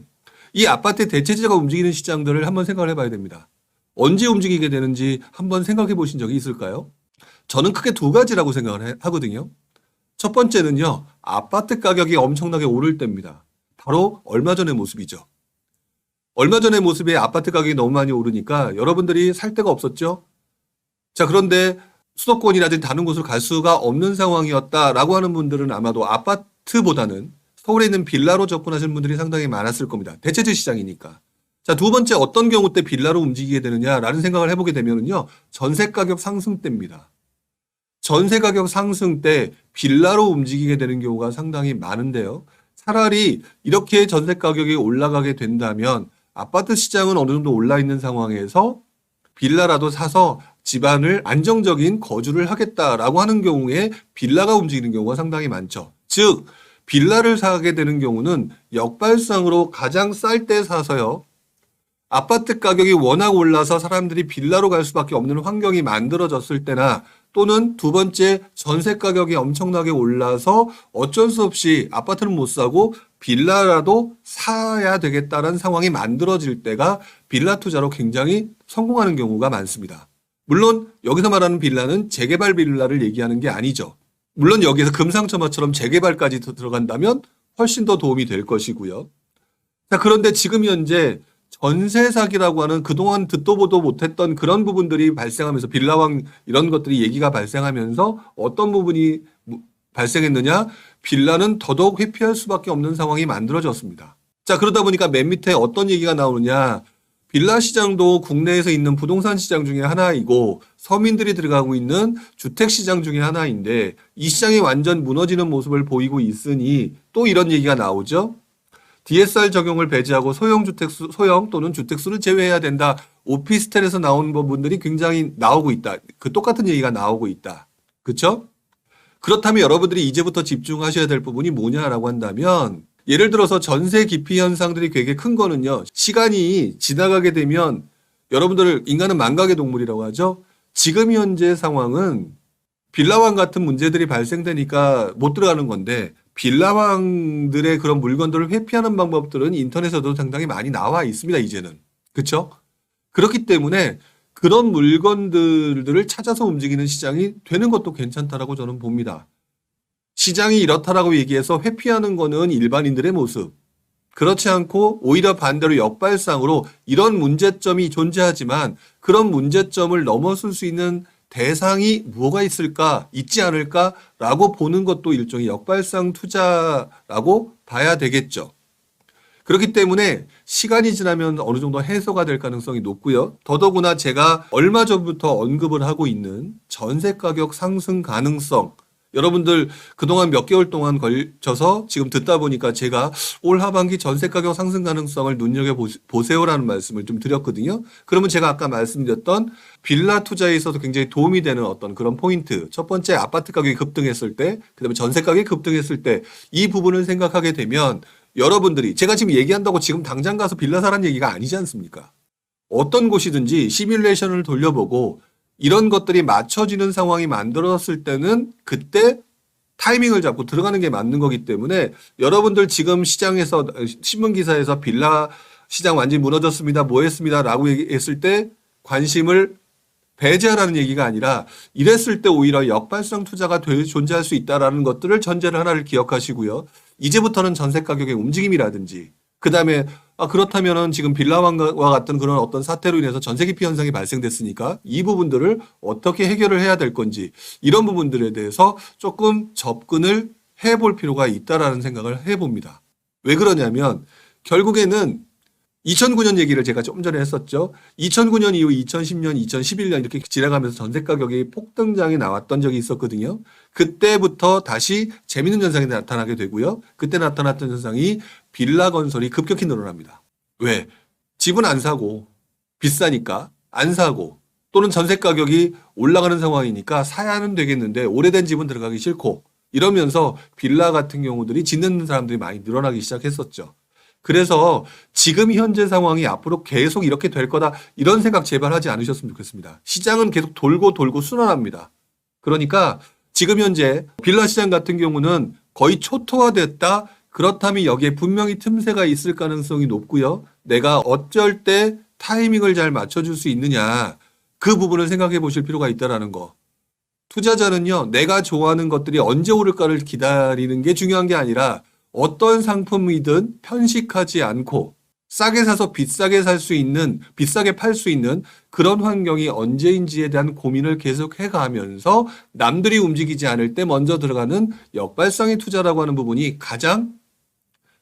이 아파트의 대체재가 움직이는 시장들을 한번 생각을 해봐야 됩니다. 언제 움직이게 되는지 한번 생각해 보신 적이 있을까요? 저는 크게 두 가지라고 생각을 하거든요. 첫 번째는요, 아파트 가격이 엄청나게 오를 때입니다. 바로 얼마 전의 모습이죠. 얼마 전의 모습에 아파트 가격이 너무 많이 오르니까 여러분들이 살 데가 없었죠. 자, 그런데 수도권이라든지 다른 곳으로 갈 수가 없는 상황이었다라고 하는 분들은 아마도 아파트보다는 서울에 있는 빌라로 접근하시는 분들이 상당히 많았을 겁니다. 대체재 시장이니까. 자, 두 번째 어떤 경우 때 빌라로 움직이게 되느냐라는 생각을 해보게 되면은요, 전세 가격 상승 때입니다. 전세 가격 상승 때 빌라로 움직이게 되는 경우가 상당히 많은데요. 차라리 이렇게 전세 가격이 올라가게 된다면 아파트 시장은 어느 정도 올라 있는 상황에서 빌라라도 사서 집안을 안정적인 거주를 하겠다라고 하는 경우에 빌라가 움직이는 경우가 상당히 많죠. 즉 빌라를 사게 되는 경우는 역발상으로 가장 쌀 때 사서요. 아파트 가격이 워낙 올라서 사람들이 빌라로 갈 수밖에 없는 환경이 만들어졌을 때나 또는 두 번째 전세 가격이 엄청나게 올라서 어쩔 수 없이 아파트는 못 사고 빌라라도 사야 되겠다는 상황이 만들어질 때가 빌라 투자로 굉장히 성공하는 경우가 많습니다. 물론 여기서 말하는 빌라는 재개발 빌라를 얘기하는 게 아니죠. 물론 여기서 금상첨화처럼 재개발까지 들어간다면 훨씬 더 도움이 될 것이고요. 자, 그런데 지금 현재 전세 사기라고 하는 그동안 듣도 보도 못했던 그런 부분들이 발생하면서 빌라왕 이런 것들이 얘기가 발생하면서 어떤 부분이 발생했느냐? 빌라는 더더욱 회피할 수밖에 없는 상황이 만들어졌습니다. 자, 그러다 보니까 맨 밑에 어떤 얘기가 나오느냐? 빌라 시장도 국내에서 있는 부동산 시장 중에 하나이고 서민들이 들어가고 있는 주택 시장 중에 하나인데 이 시장이 완전 무너지는 모습을 보이고 있으니 또 이런 얘기가 나오죠. DSR 적용을 배제하고 소형 또는 주택수를 제외해야 된다. 오피스텔에서 나온 부분들이 굉장히 나오고 있다. 그 똑같은 얘기가 나오고 있다. 그렇죠? 그렇다면 여러분들이 이제부터 집중하셔야 될 부분이 뭐냐라고 한다면 예를 들어서 전세 기피 현상들이 되게 큰 거는요. 시간이 지나가게 되면 여러분들 인간은 망각의 동물이라고 하죠. 지금 현재 상황은 빌라왕 같은 문제들이 발생되니까 못 들어가는 건데 빌라왕들의 그런 물건들을 회피하는 방법들은 인터넷에도 상당히 많이 나와 있습니다. 이제는. 그렇죠? 그렇기 때문에 그런 물건들을 찾아서 움직이는 시장이 되는 것도 괜찮다라고 저는 봅니다. 시장이 이렇다라고 얘기해서 회피하는 거는 일반인들의 모습. 그렇지 않고 오히려 반대로 역발상으로 이런 문제점이 존재하지만 그런 문제점을 넘어설 수 있는 대상이 뭐가 있을까, 있지 않을까라고 보는 것도 일종의 역발상 투자라고 봐야 되겠죠. 그렇기 때문에 시간이 지나면 어느 정도 해소가 될 가능성이 높고요. 더더구나 제가 얼마 전부터 언급을 하고 있는 전세 가격 상승 가능성, 여러분들 그동안 몇 개월 동안 걸쳐서 지금 듣다 보니까 제가 올 하반기 전세 가격 상승 가능성을 눈여겨보세요라는 말씀을 좀 드렸거든요. 그러면 제가 아까 말씀드렸던 빌라 투자에 있어서 굉장히 도움이 되는 어떤 그런 포인트. 첫 번째 아파트 가격이 급등했을 때, 그다음에 전세 가격이 급등했을 때 이 부분을 생각하게 되면 여러분들이 제가 지금 얘기한다고 지금 당장 가서 빌라 사라는 얘기가 아니지 않습니까? 어떤 곳이든지 시뮬레이션을 돌려보고 이런 것들이 맞춰지는 상황이 만들어졌을 때는 그때 타이밍을 잡고 들어가는 게 맞는 거기 때문에 여러분들 지금 시장에서 신문 기사에서 빌라 시장 완전히 무너졌습니다. 뭐 했습니다. 라고 얘기했을 때 관심을 배제하라는 얘기가 아니라 이랬을 때 오히려 역발상 투자가 존재할 수 있다라는 것들을 전제를 하나를 기억하시고요. 이제부터는 전세 가격의 움직임이라든지 그다음에 그렇다면은 지금 빌라와 같은 그런 어떤 사태로 인해서 전세 기피 현상이 발생됐으니까 이 부분들을 어떻게 해결을 해야 될 건지 이런 부분들에 대해서 조금 접근을 해볼 필요가 있다라는 생각을 해봅니다. 왜 그러냐면 결국에는 2009년 얘기를 제가 좀 전에 했었죠. 2009년 이후 2010년, 2011년 이렇게 지나가면서 전세 가격이 폭등장이 나왔던 적이 있었거든요. 그때부터 다시 재밌는 현상이 나타나게 되고요. 그때 나타났던 현상이 빌라 건설이 급격히 늘어납니다. 왜? 집은 안 사고 비싸니까 안 사고 또는 전세 가격이 올라가는 상황이니까 사야는 되겠는데 오래된 집은 들어가기 싫고 이러면서 빌라 같은 경우들이 짓는 사람들이 많이 늘어나기 시작했었죠. 그래서 지금 현재 상황이 앞으로 계속 이렇게 될 거다 이런 생각 제발 하지 않으셨으면 좋겠습니다. 시장은 계속 돌고 돌고 순환합니다. 그러니까 지금 현재 빌라 시장 같은 경우는 거의 초토화됐다. 그렇다면 여기에 분명히 틈새가 있을 가능성이 높고요. 내가 어쩔 때 타이밍을 잘 맞춰줄 수 있느냐 그 부분을 생각해 보실 필요가 있다는 거. 투자자는요. 내가 좋아하는 것들이 언제 오를까를 기다리는 게 중요한 게 아니라 어떤 상품이든 편식하지 않고 싸게 사서 비싸게 살 수 있는, 비싸게 팔 수 있는 그런 환경이 언제인지에 대한 고민을 계속 해가면서 남들이 움직이지 않을 때 먼저 들어가는 역발상의 투자라고 하는 부분이 가장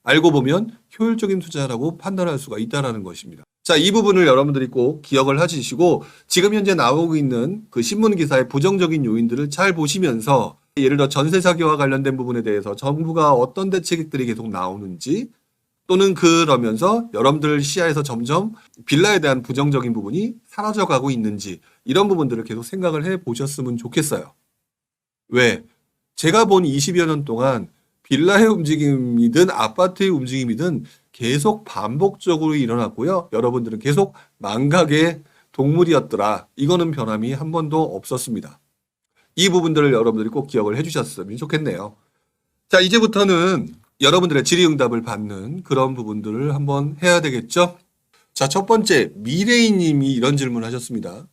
알고 보면 효율적인 투자라고 판단할 수가 있다는 것입니다. 자, 이 부분을 여러분들이 꼭 기억을 하시고 지금 현재 나오고 있는 그 신문 기사의 부정적인 요인들을 잘 보시면서 예를 들어 전세 사기와 관련된 부분에 대해서 정부가 어떤 대책들이 계속 나오는지 또는 그러면서 여러분들 시야에서 점점 빌라에 대한 부정적인 부분이 사라져가고 있는지 이런 부분들을 계속 생각을 해 보셨으면 좋겠어요. 왜? 제가 본 20여 년 동안 빌라의 움직임이든 아파트의 움직임이든 계속 반복적으로 일어났고요. 여러분들은 계속 망각의 동물이었더라. 이거는 변함이 한 번도 없었습니다. 이 부분들을 여러분들이 꼭 기억을 해주셨으면 좋겠네요. 자, 이제부터는 여러분들의 질의응답을 받는 그런 부분들을 한번 해야 되겠죠? 자, 첫 번째, 미래이님이 이런 질문을 하셨습니다.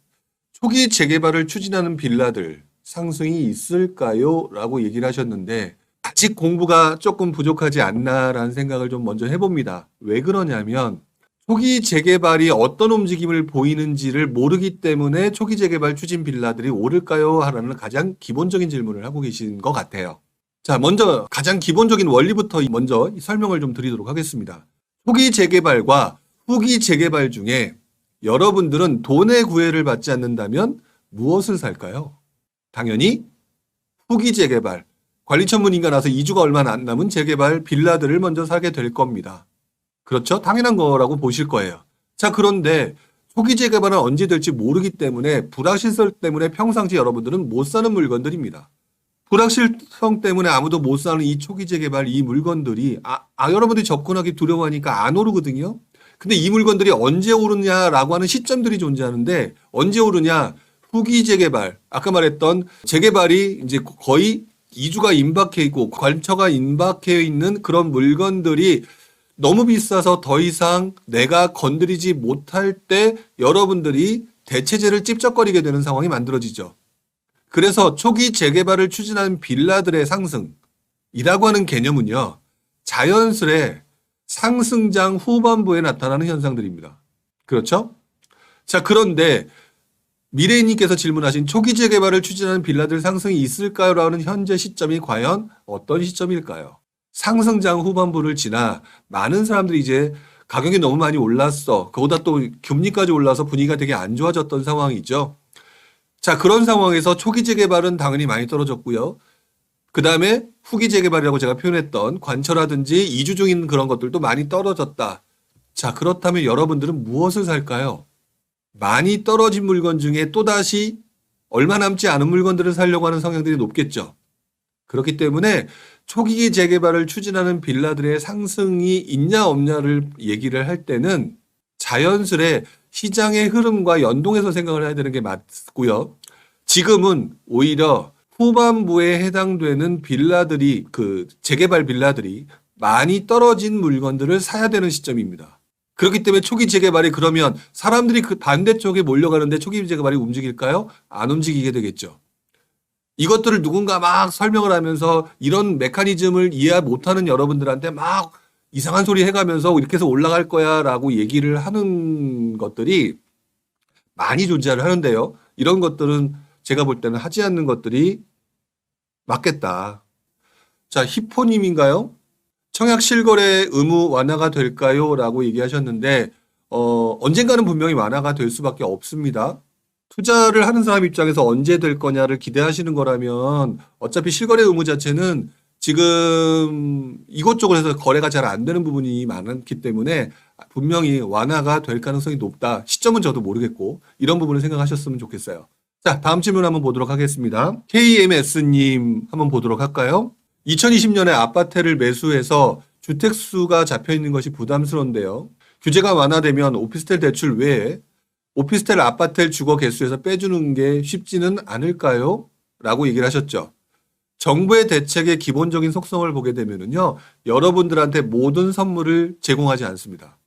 초기 재개발을 추진하는 빌라들 상승이 있을까요? 라고 얘기를 하셨는데 아직 공부가 조금 부족하지 않나라는 생각을 좀 먼저 해봅니다. 왜 그러냐면 초기 재개발이 어떤 움직임을 보이는지를 모르기 때문에 초기 재개발 추진 빌라들이 오를까요? 라는 가장 기본적인 질문을 하고 계신 것 같아요. 자, 먼저 가장 기본적인 원리부터 먼저 설명을 좀 드리도록 하겠습니다. 초기 재개발과 후기 재개발 중에 여러분들은 돈의 구애를 받지 않는다면 무엇을 살까요? 당연히 후기 재개발, 관리천문인가 나서 이주가 얼마 안 남은 재개발 빌라들을 먼저 사게 될 겁니다. 그렇죠? 당연한 거라고 보실 거예요. 자, 그런데 초기 재개발은 언제 될지 모르기 때문에 불확실성 때문에 평상시 여러분들은 못 사는 물건들입니다. 불확실성 때문에 아무도 못 사는 이 초기 재개발 이 물건들이 여러분들이 접근하기 두려워하니까 안 오르거든요. 근데 이 물건들이 언제 오르냐라고 하는 시점들이 존재하는데 언제 오르냐? 후기 재개발, 아까 말했던 재개발이 이제 거의 이주가 임박해 있고 관처가 임박해 있는 그런 물건들이 너무 비싸서 더 이상 내가 건드리지 못할 때 여러분들이 대체재를 찝쩍거리게 되는 상황이 만들어지죠. 그래서 초기 재개발을 추진하는 빌라들의 상승이라고 하는 개념은요, 자연스레 상승장 후반부에 나타나는 현상들입니다. 그렇죠? 자, 그런데 미래인님께서 질문하신 초기 재개발을 추진하는 빌라들 상승이 있을까요? 라는 현재 시점이 과연 어떤 시점일까요? 상승장 후반부를 지나 많은 사람들이 이제 가격이 너무 많이 올랐어. 그보다 또 금리까지 올라서 분위기가 되게 안 좋아졌던 상황이죠. 자, 그런 상황에서 초기 재개발은 당연히 많이 떨어졌고요. 그 다음에 후기 재개발이라고 제가 표현했던 관처라든지 이주 중인 그런 것들도 많이 떨어졌다. 자, 그렇다면 여러분들은 무엇을 살까요? 많이 떨어진 물건 중에 또다시 얼마 남지 않은 물건들을 사려고 하는 성향들이 높겠죠. 그렇기 때문에 초기 재개발을 추진하는 빌라들의 상승이 있냐 없냐를 얘기를 할 때는 자연스레 시장의 흐름과 연동해서 생각을 해야 되는 게 맞고요. 지금은 오히려 후반부에 해당되는 빌라들이 그 재개발 빌라들이 많이 떨어진 물건들을 사야 되는 시점입니다. 그렇기 때문에 초기 재개발이 그러면 사람들이 그 반대쪽에 몰려가는데 초기 재개발이 움직일까요? 안 움직이게 되겠죠. 이것들을 누군가 막 설명을 하면서 이런 메커니즘을 이해 못하는 여러분들한테 막 이상한 소리 해가면서 이렇게 해서 올라갈 거야 라고 얘기를 하는 것들이 많이 존재를 하는데요. 이런 것들은 제가 볼 때는 하지 않는 것들이 맞겠다. 자, 히포님인가요? 청약 실거래 의무 완화가 될까요? 라고 얘기하셨는데 언젠가는 분명히 완화가 될 수밖에 없습니다. 투자를 하는 사람 입장에서 언제 될 거냐를 기대하시는 거라면 어차피 실거래 의무 자체는 지금 이곳저곳 해서 거래가 잘 안 되는 부분이 많기 때문에 분명히 완화가 될 가능성이 높다. 시점은 저도 모르겠고 이런 부분을 생각하셨으면 좋겠어요. 자, 다음 질문 한번 보도록 하겠습니다. KMS님 한번 보도록 할까요? 2020년에 아파트를 매수해서 주택수가 잡혀있는 것이 부담스러운데요. 규제가 완화되면 오피스텔 대출 외에 오피스텔 아파트를 주거 개수에서 빼주는 게 쉽지는 않을까요? 라고 얘기를 하셨죠. 정부의 대책의 기본적인 속성을 보게 되면요, 여러분들한테 모든 선물을 제공하지 않습니다.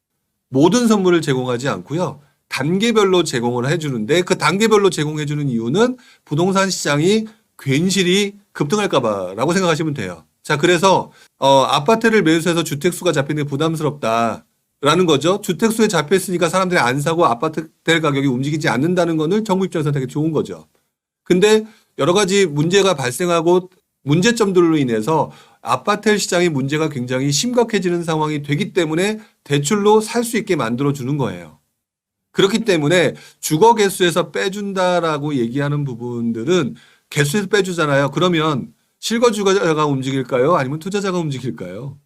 모든 선물을 제공하지 않고요. 단계별로 제공을 해주는데 그 단계별로 제공해주는 이유는 부동산 시장이 괜시리 급등할까봐라고 생각하시면 돼요. 자, 그래서 아파트를 매수해서 주택수가 잡히는 게 부담스럽다라는 거죠. 주택수에 잡혀있으니까 사람들이 안 사고 아파트텔 가격이 움직이지 않는다는 거는 정부 입장에서 되게 좋은 거죠. 근데 여러 가지 문제가 발생하고 문제점들로 인해서 아파트텔 시장의 문제가 굉장히 심각해지는 상황이 되기 때문에 대출로 살 수 있게 만들어주는 거예요. 그렇기 때문에 주거 개수에서 빼준다라고 얘기하는 부분들은 개수에서 빼주잖아요. 그러면 실거주자가 움직일까요? 아니면 투자자가 움직일까요?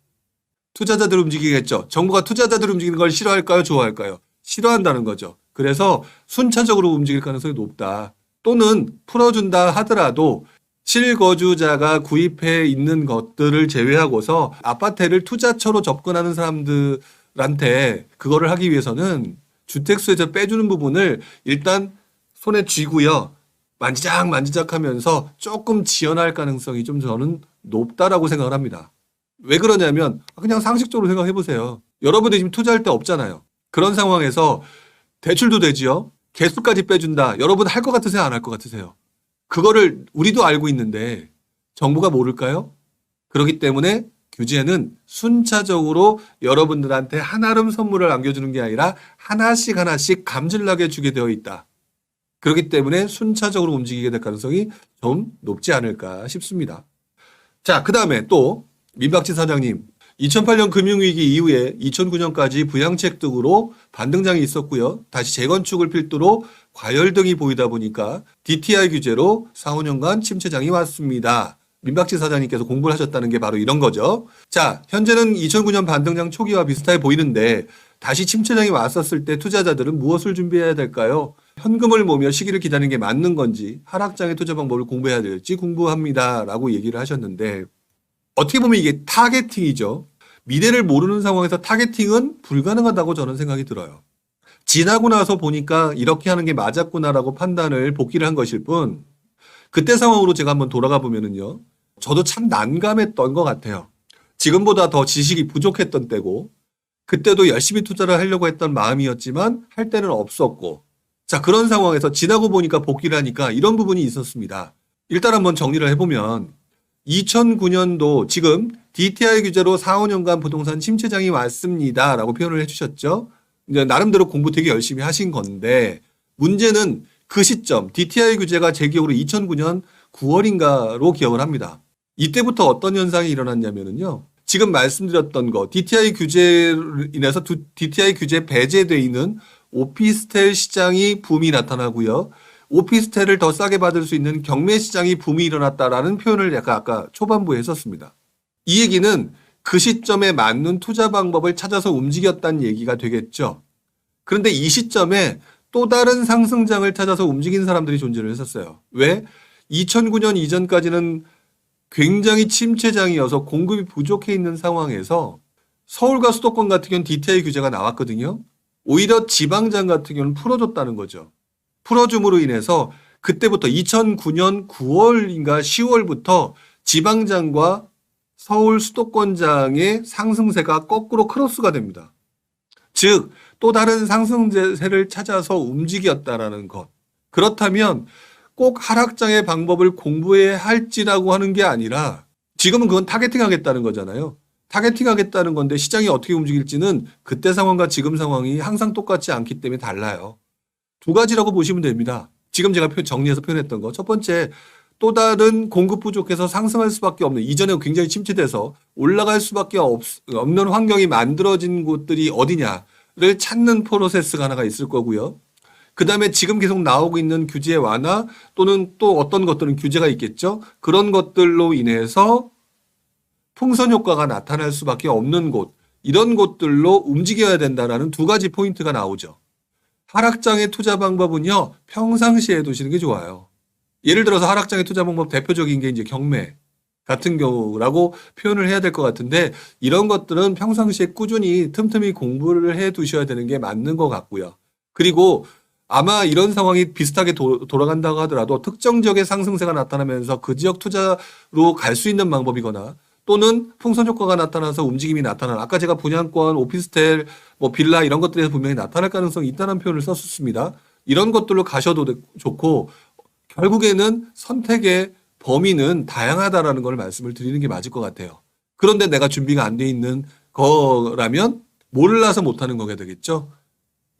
투자자들 움직이겠죠. 정부가 투자자들 움직이는 걸 싫어할까요? 좋아할까요? 싫어한다는 거죠. 그래서 순차적으로 움직일 가능성이 높다. 또는 풀어준다 하더라도 실거주자가 구입해 있는 것들을 제외하고서 아파트를 투자처로 접근하는 사람들한테 그거를 하기 위해서는 주택수에서 빼주는 부분을 일단 손에 쥐고요. 만지작 하면서 조금 지연할 가능성이 좀 저는 높다라고 생각을 합니다. 왜 그러냐면 그냥 상식적으로 생각해 보세요. 여러분들이 지금 투자할 데 없잖아요. 그런 상황에서 대출도 되지요. 개수까지 빼준다. 여러분 할 것 같으세요? 안 할 것 같으세요? 그거를 우리도 알고 있는데 정부가 모를까요? 그렇기 때문에 규제는 순차적으로 여러분들한테 한아름 선물을 안겨주는 게 아니라 하나씩 감질나게 주게 되어 있다. 그렇기 때문에 순차적으로 움직이게 될 가능성이 좀 높지 않을까 싶습니다. 자, 그 다음에 또 민박진 사장님, 2008년 금융위기 이후에 2009년까지 부양책 등으로 반등장이 있었고요. 다시 재건축을 필두로 과열 등이 보이다 보니까 DTI 규제로 4, 5년간 침체장이 왔습니다. 민박진 사장님께서 공부를 하셨다는 게 바로 이런 거죠. 자, 현재는 2009년 반등장 초기와 비슷해 보이는데 다시 침체장이 왔었을 때 투자자들은 무엇을 준비해야 될까요? 현금을 모으며 시기를 기다리는 게 맞는 건지 하락장의 투자 방법을 공부해야 될지 궁금합니다. 라고 얘기를 하셨는데 어떻게 보면 이게 타겟팅이죠. 미래를 모르는 상황에서 타겟팅은 불가능하다고 저는 생각이 들어요. 지나고 나서 보니까 이렇게 하는 게 맞았구나라고 판단을 복귀를 한 것일 뿐 그때 상황으로 제가 한번 돌아가 보면은요. 저도 참 난감했던 것 같아요. 지금보다 더 지식이 부족했던 때고 그때도 열심히 투자를 하려고 했던 마음이었지만 할 때는 없었고 자 그런 상황에서 지나고 보니까 복귀를 하니까 이런 부분이 있었습니다. 일단 한번 정리를 해보면 2009년도 지금 DTI 규제로 4, 5년간 부동산 침체장이 왔습니다. 라고 표현을 해주셨죠. 이제 나름대로 공부 되게 열심히 하신 건데 문제는 그 시점 DTI 규제가 제 기억으로 2009년 9월인가로 기억을 합니다. 이때부터 어떤 현상이 일어났냐면요. 지금 말씀드렸던 거 DTI 규제로 인해서 DTI 규제 배제돼 있는 오피스텔 시장이 붐이 나타나고요. 오피스텔을 더 싸게 받을 수 있는 경매 시장이 붐이 일어났다라는 표현을 약간 아까 초반부에 했었습니다. 이 얘기는 그 시점에 맞는 투자 방법을 찾아서 움직였다는 얘기가 되겠죠. 그런데 이 시점에 또 다른 상승장을 찾아서 움직인 사람들이 존재를 했었어요. 왜? 2009년 이전까지는 굉장히 침체장이어서 공급이 부족해 있는 상황에서 서울과 수도권 같은 경우는 DTI 규제가 나왔거든요. 오히려 지방장 같은 경우는 풀어줬다는 거죠. 풀어줌으로 인해서 그때부터 2009년 9월인가 10월부터 지방장과 서울 수도권장의 상승세가 거꾸로 크로스가 됩니다. 즉, 또 다른 상승세를 찾아서 움직였다라는 것. 그렇다면 꼭 하락장의 방법을 공부해야 할지라고 하는 게 아니라 지금은 그건 타겟팅 하겠다는 거잖아요. 타겟팅 하겠다는 건데 시장이 어떻게 움직일지는 그때 상황과 지금 상황이 항상 똑같지 않기 때문에 달라요. 두 가지라고 보시면 됩니다. 지금 제가 정리해서 표현했던 거. 첫 번째, 또 다른 공급 부족해서 상승할 수밖에 없는 이전에 굉장히 침체돼서 올라갈 수밖에 없는 환경이 만들어진 곳들이 어디냐를 찾는 프로세스가 하나가 있을 거고요. 그 다음에 지금 계속 나오고 있는 규제 완화 또는 또 어떤 것들은 규제가 있겠죠. 그런 것들로 인해서 풍선 효과가 나타날 수밖에 없는 곳 이런 곳들로 움직여야 된다라는 두 가지 포인트가 나오죠. 하락장의 투자 방법은요. 평상시에 두시는 게 좋아요. 예를 들어서 하락장의 투자 방법 대표적인 게 이제 경매 같은 경우라고 표현을 해야 될 것 같은데 이런 것들은 평상시에 꾸준히 틈틈이 공부를 해 두셔야 되는 게 맞는 것 같고요. 그리고 아마 이런 상황이 비슷하게 돌아간다고 하더라도 특정 지역의 상승세가 나타나면서 그 지역 투자로 갈 수 있는 방법이거나 또는 풍선 효과가 나타나서 움직임이 나타나는 아까 제가 분양권, 오피스텔, 빌라 이런 것들에서 분명히 나타날 가능성이 있다는 표현을 썼습니다. 이런 것들로 가셔도 좋고 결국에는 선택의 범위는 다양하다라는 걸 말씀을 드리는 게 맞을 것 같아요. 그런데 내가 준비가 안 돼 있는 거라면 몰라서 못하는 거게 되겠죠.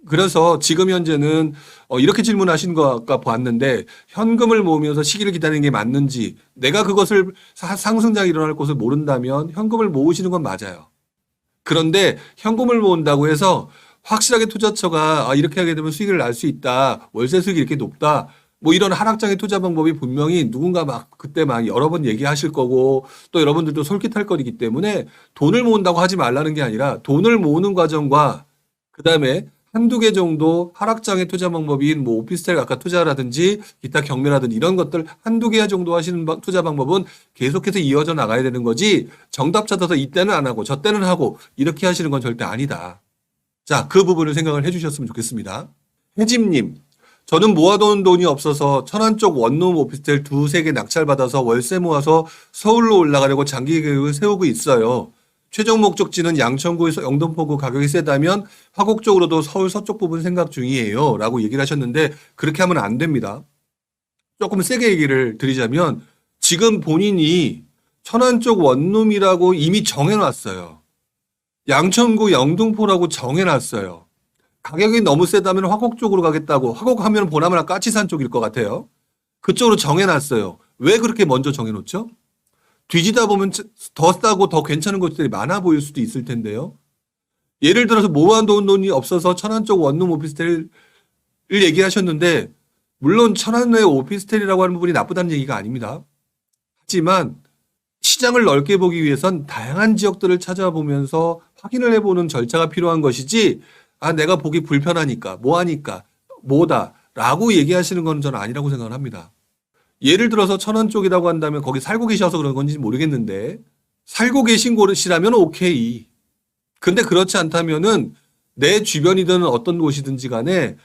그래서 지금 현재는 이렇게 질문하신 거 아까 봤는데 현금을 모으면서 시기를 기다리는 게 맞는지 내가 그것을 상승장이 일어날 것을 모른다면 현금을 모으시는 건 맞아요. 그런데 현금을 모은다고 해서 확실하게 투자처가 이렇게 하게 되면 수익을 날 수 있다. 월세 수익이 이렇게 높다. 뭐 이런 하락장의 투자 방법이 분명히 누군가 막 그때 막 여러 번 얘기하실 거고 또 여러분들도 솔깃할 거리기 때문에 돈을 모은다고 하지 말라는 게 아니라 돈을 모으는 과정과 그다음에 한두 개 정도 하락장의 투자 방법인 뭐 오피스텔 아까 투자라든지 기타 경매라든지 이런 것들 한두 개 정도 하시는 투자 방법은 계속해서 이어져 나가야 되는 거지 정답 찾아서 이때는 안 하고 저 때는 하고 이렇게 하시는 건 절대 아니다. 자, 그 부분을 생각을 해주셨으면 좋겠습니다. 혜집님, 저는 모아놓은 돈이 없어서 천안 쪽 원룸 오피스텔 두세 개 낙찰받아서 월세 모아서 서울로 올라가려고 장기 계획을 세우고 있어요. 최종 목적지는 양천구에서 영등포구 가격이 세다면 화곡 쪽으로도 서울 서쪽 부분 생각 중이에요. 라고 얘기를 하셨는데 그렇게 하면 안 됩니다. 조금 세게 얘기를 드리자면 지금 본인이 천안 쪽 원룸이라고 이미 정해놨어요. 양천구 영등포라고 정해놨어요. 가격이 너무 세다면 화곡 쪽으로 가겠다고. 화곡 하면 보나마나 까치산 쪽일 것 같아요. 그쪽으로 정해놨어요. 왜 그렇게 먼저 정해놓죠? 뒤지다 보면 더 싸고 더 괜찮은 곳들이 많아 보일 수도 있을 텐데요. 예를 들어서 모아놓은 돈이 없어서 천안 쪽 원룸 오피스텔을 얘기하셨는데 물론 천안의 오피스텔이라고 하는 부분이 나쁘다는 얘기가 아닙니다. 하지만 시장을 넓게 보기 위해선 다양한 지역들을 찾아보면서 확인을 해보는 절차가 필요한 것이지 내가 보기 불편하니까 뭐하니까 뭐다 라고 얘기하시는 건 저는 아니라고 생각을 합니다. 예를 들어서 천안 쪽이라고 한다면 거기 살고 계셔서 그런 건지 모르겠는데 살고 계신 곳이라면 오케이. 근데 그렇지 않다면은 내 주변이든 어떤 곳이든지 간에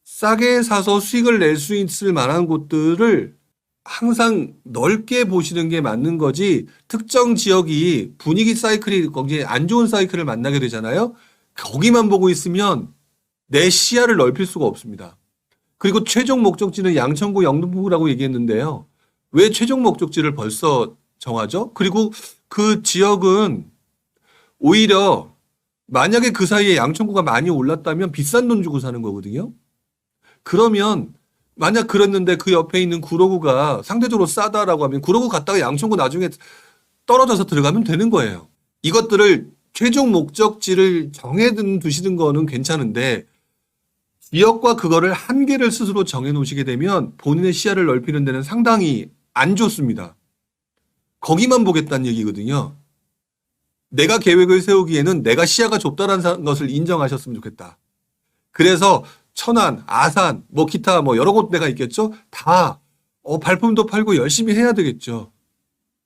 싸게 사서 수익을 낼 수 있을 만한 곳들을 항상 넓게 보시는 게 맞는 거지 특정 지역이 분위기 사이클이 거기에 안 좋은 사이클을 만나게 되잖아요. 거기만 보고 있으면 내 시야를 넓힐 수가 없습니다. 그리고 최종 목적지는 양천구 영등포구라고 얘기했는데요. 왜 최종 목적지를 벌써 정하죠? 그리고 그 지역은 오히려 만약에 그 사이에 양천구가 많이 올랐다면 비싼 돈 주고 사는 거거든요. 그러면 만약 그랬는데 그 옆에 있는 구로구가 상대적으로 싸다라고 하면 구로구 갔다가 양천구 나중에 떨어져서 들어가면 되는 거예요. 이것들을 최종 목적지를 두시는 거는 괜찮은데 지역과 그거를 한계를 스스로 정해놓으시게 되면 본인의 시야를 넓히는 데는 상당히 안 좋습니다. 거기만 보겠다는 얘기거든요. 내가 계획을 세우기에는 내가 시야가 좁다는 것을 인정하셨으면 좋겠다. 그래서 천안, 아산, 뭐 기타 뭐 여러 곳데가 있겠죠. 다 발품도 팔고 열심히 해야 되겠죠.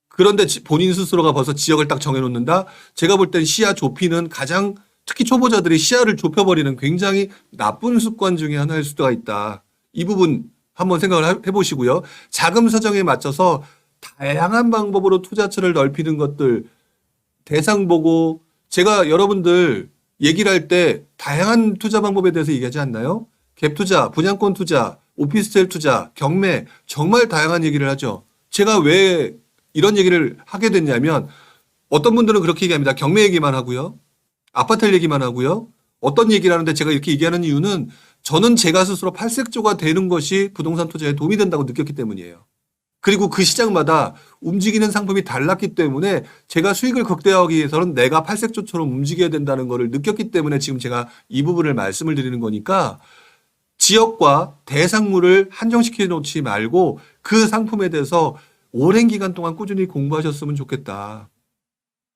그런데 본인 스스로가 벌써 지역을 딱 정해놓는다. 제가 볼 땐 시야 좁히는 가장 특히 초보자들이 시야를 좁혀버리는 굉장히 나쁜 습관 중에 하나일 수가 있다. 이 부분 한번 생각을 해보시고요. 자금 사정에 맞춰서 다양한 방법으로 투자처를 넓히는 것들 대상 보고 제가 여러분들 얘기를 할 때 다양한 투자 방법에 대해서 얘기하지 않나요? 갭 투자, 분양권 투자, 오피스텔 투자, 경매 정말 다양한 얘기를 하죠. 제가 왜 이런 얘기를 하게 됐냐면 어떤 분들은 그렇게 얘기합니다. 경매 얘기만 하고요. 아파트 얘기만 하고요. 어떤 얘기를 하는데 제가 이렇게 얘기하는 이유는 저는 제가 스스로 팔색조가 되는 것이 부동산 투자에 도움이 된다고 느꼈기 때문이에요. 그리고 그 시장마다 움직이는 상품이 달랐기 때문에 제가 수익을 극대화하기 위해서는 내가 팔색조처럼 움직여야 된다는 것을 느꼈기 때문에 지금 제가 이 부분을 말씀을 드리는 거니까 지역과 대상물을 한정시켜 놓지 말고 그 상품에 대해서 오랜 기간 동안 꾸준히 공부하셨으면 좋겠다.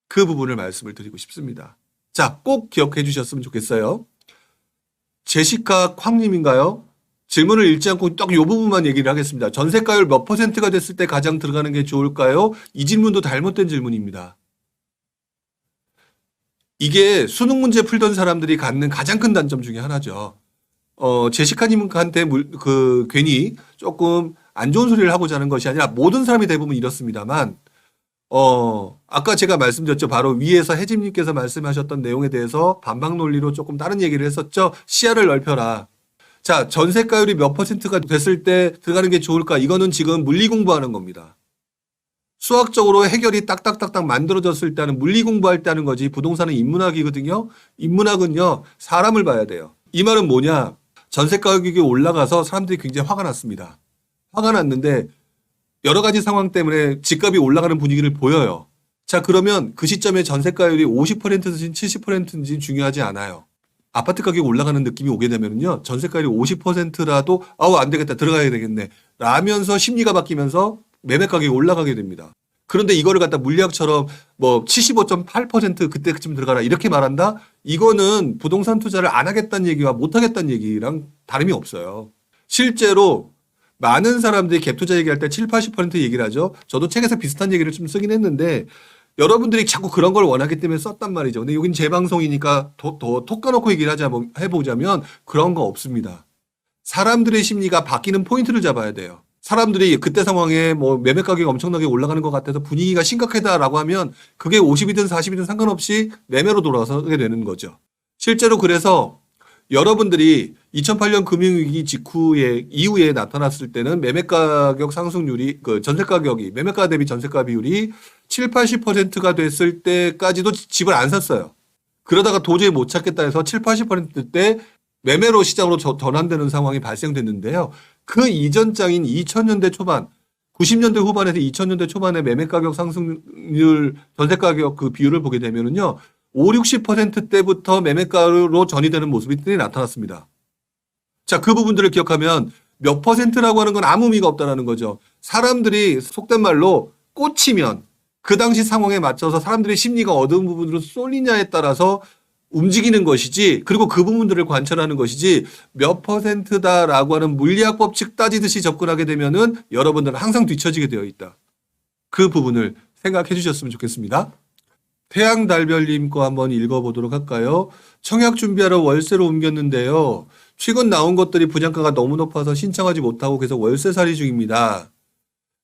그 부분을 말씀을 드리고 싶습니다. 자, 꼭 기억해 주셨으면 좋겠어요. 제시카 쾅님인가요? 질문을 읽지 않고 딱 이 부분만 얘기를 하겠습니다. 전세가율 몇 %가 됐을 때 가장 들어가는 게 좋을까요? 이 질문도 잘못된 질문입니다. 이게 수능 문제 풀던 사람들이 갖는 가장 큰 단점 중에 하나죠. 제시카님한테 괜히 조금 안 좋은 소리를 하고자 하는 것이 아니라 모든 사람이 대부분 이렇습니다만 아까 제가 말씀드렸죠. 바로 위에서 혜진님께서 말씀하셨던 내용에 대해서 반박 논리로 조금 다른 얘기를 했었죠. 시야를 넓혀라. 자, 전세가율이 몇 %가 됐을 때 들어가는 게 좋을까? 이거는 지금 물리 공부하는 겁니다. 수학적으로 해결이 딱딱딱딱 만들어졌을 때는 물리 공부할 때 하는 거지 부동산은 인문학이거든요. 인문학은요. 사람을 봐야 돼요. 이 말은 뭐냐? 전세 가격이 올라가서 사람들이 굉장히 화가 났습니다. 화가 났는데 여러 가지 상황 때문에 집값이 올라가는 분위기를 보여요. 자, 그러면 그 시점에 전세가율이 50%인지 70%인지 중요하지 않아요. 아파트 가격이 올라가는 느낌이 오게 되면요. 전세가율이 50%라도 아우 안 되겠다 들어가야 되겠네 라면서 심리가 바뀌면서 매매 가격이 올라가게 됩니다. 그런데 이거를 갖다 물리학처럼 뭐 75.8% 그때쯤 들어가라 이렇게 말한다? 이거는 부동산 투자를 안 하겠다는 얘기와 못 하겠다는 얘기랑 다름이 없어요. 실제로 많은 사람들이 갭 투자 얘기할 때 7, 80% 얘기를 하죠. 저도 책에서 비슷한 얘기를 좀 쓰긴 했는데 여러분들이 자꾸 그런 걸 원하기 때문에 썼단 말이죠. 근데 여긴 제 방송이니까 더 톡 까놓고 얘기를 해보자면 그런 거 없습니다. 사람들의 심리가 바뀌는 포인트를 잡아야 돼요. 사람들이 그때 상황에 뭐 매매 가격이 엄청나게 올라가는 것 같아서 분위기가 심각하다라고 하면 그게 50이든 40이든 상관없이 매매로 돌아서게 되는 거죠. 실제로 그래서 여러분들이 2008년 금융위기 이후에 나타났을 때는 매매 가격 상승률이 그 전세 가격이 매매가 대비 전세가 비율이 7, 80%가 됐을 때까지도 집을 안 샀어요. 그러다가 도저히 못 찾겠다 해서 7, 80%대 매매로 시장으로 전환되는 상황이 발생됐는데요. 그 이전 장인 2000년대 초반, 90년대 후반에서 2000년대 초반의 매매 가격 상승률, 전세 가격 그 비율을 보게 되면은요. 5, 60%대부터 매매가로 전이되는 모습이 나타났습니다. 자, 그 부분들을 기억하면 몇 퍼센트라고 하는 건 아무 의미가 없다는 거죠. 사람들이 속된 말로 꽂히면 그 당시 상황에 맞춰서 사람들의 심리가 어떤 부분으로 쏠리냐에 따라서 움직이는 것이지, 그리고 그 부분들을 관찰하는 것이지 몇 퍼센트다라고 하는 물리학 법칙 따지듯이 접근하게 되면은 여러분들은 항상 뒤처지게 되어 있다. 그 부분을 생각해 주셨으면 좋겠습니다. 태양달별님 거 한번 읽어보도록 할까요? 청약 준비하러 월세로 옮겼는데요. 최근 나온 것들이 분양가가 너무 높아서 신청하지 못하고 계속 월세살이 중입니다.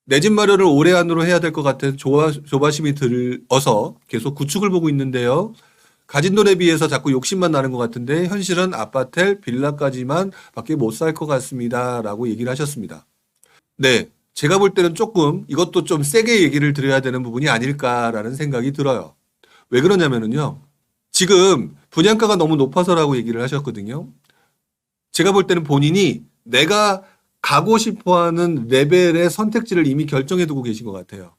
내 집 마련을 올해 안으로 해야 될 것 같아 조바심이 들어서 계속 구축을 보고 있는데요. 가진 돈에 비해서 자꾸 욕심만 나는 것 같은데 현실은 아파트, 빌라까지만 밖에 못 살 것 같습니다. 라고 얘기를 하셨습니다. 네, 제가 볼 때는 조금 이것도 좀 세게 얘기를 드려야 되는 부분이 아닐까라는 생각이 들어요. 왜 그러냐면은요. 지금 분양가가 너무 높아서라고 얘기를 하셨거든요. 제가 볼 때는 본인이 내가 가고 싶어하는 레벨의 선택지를 이미 결정해 두고 계신 것 같아요.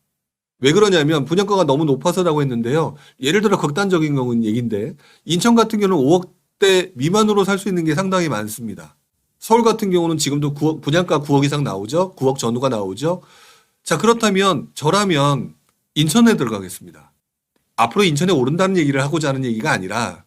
왜 그러냐면 분양가가 너무 높아서라고 했는데요. 예를 들어 극단적인 경우는 얘기인데 인천 같은 경우는 5억대 미만으로 살 수 있는 게 상당히 많습니다. 서울 같은 경우는 지금도 분양가 9억 이상 나오죠. 9억 전후가 나오죠. 자, 그렇다면 저라면 인천에 들어가겠습니다. 앞으로 인천에 오른다는 얘기를 하고자 하는 얘기가 아니라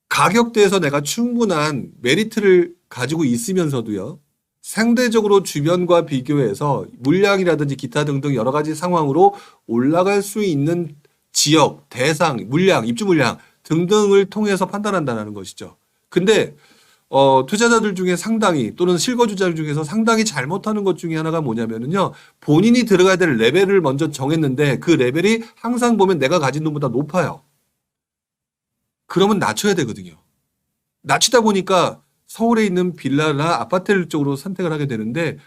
가격대에서 내가 충분한 메리트를 가지고 있으면서도요. 상대적으로 주변과 비교해서 물량이라든지 기타 등등 여러 가지 상황으로 올라갈 수 있는 지역, 대상, 물량, 입주 물량 등등을 통해서 판단한다는 것이죠. 근데 투자자들 중에 상당히 또는 실거주자들 중에서 상당히 잘못하는 것 중에 하나가 뭐냐면은요. 본인이 들어가야 될 레벨을 먼저 정했는데 그 레벨이 항상 보면 내가 가진 돈보다 높아요. 그러면 낮춰야 되거든요. 낮추다 보니까 서울에 있는 빌라나 아파트 쪽으로 선택을 하게 되는데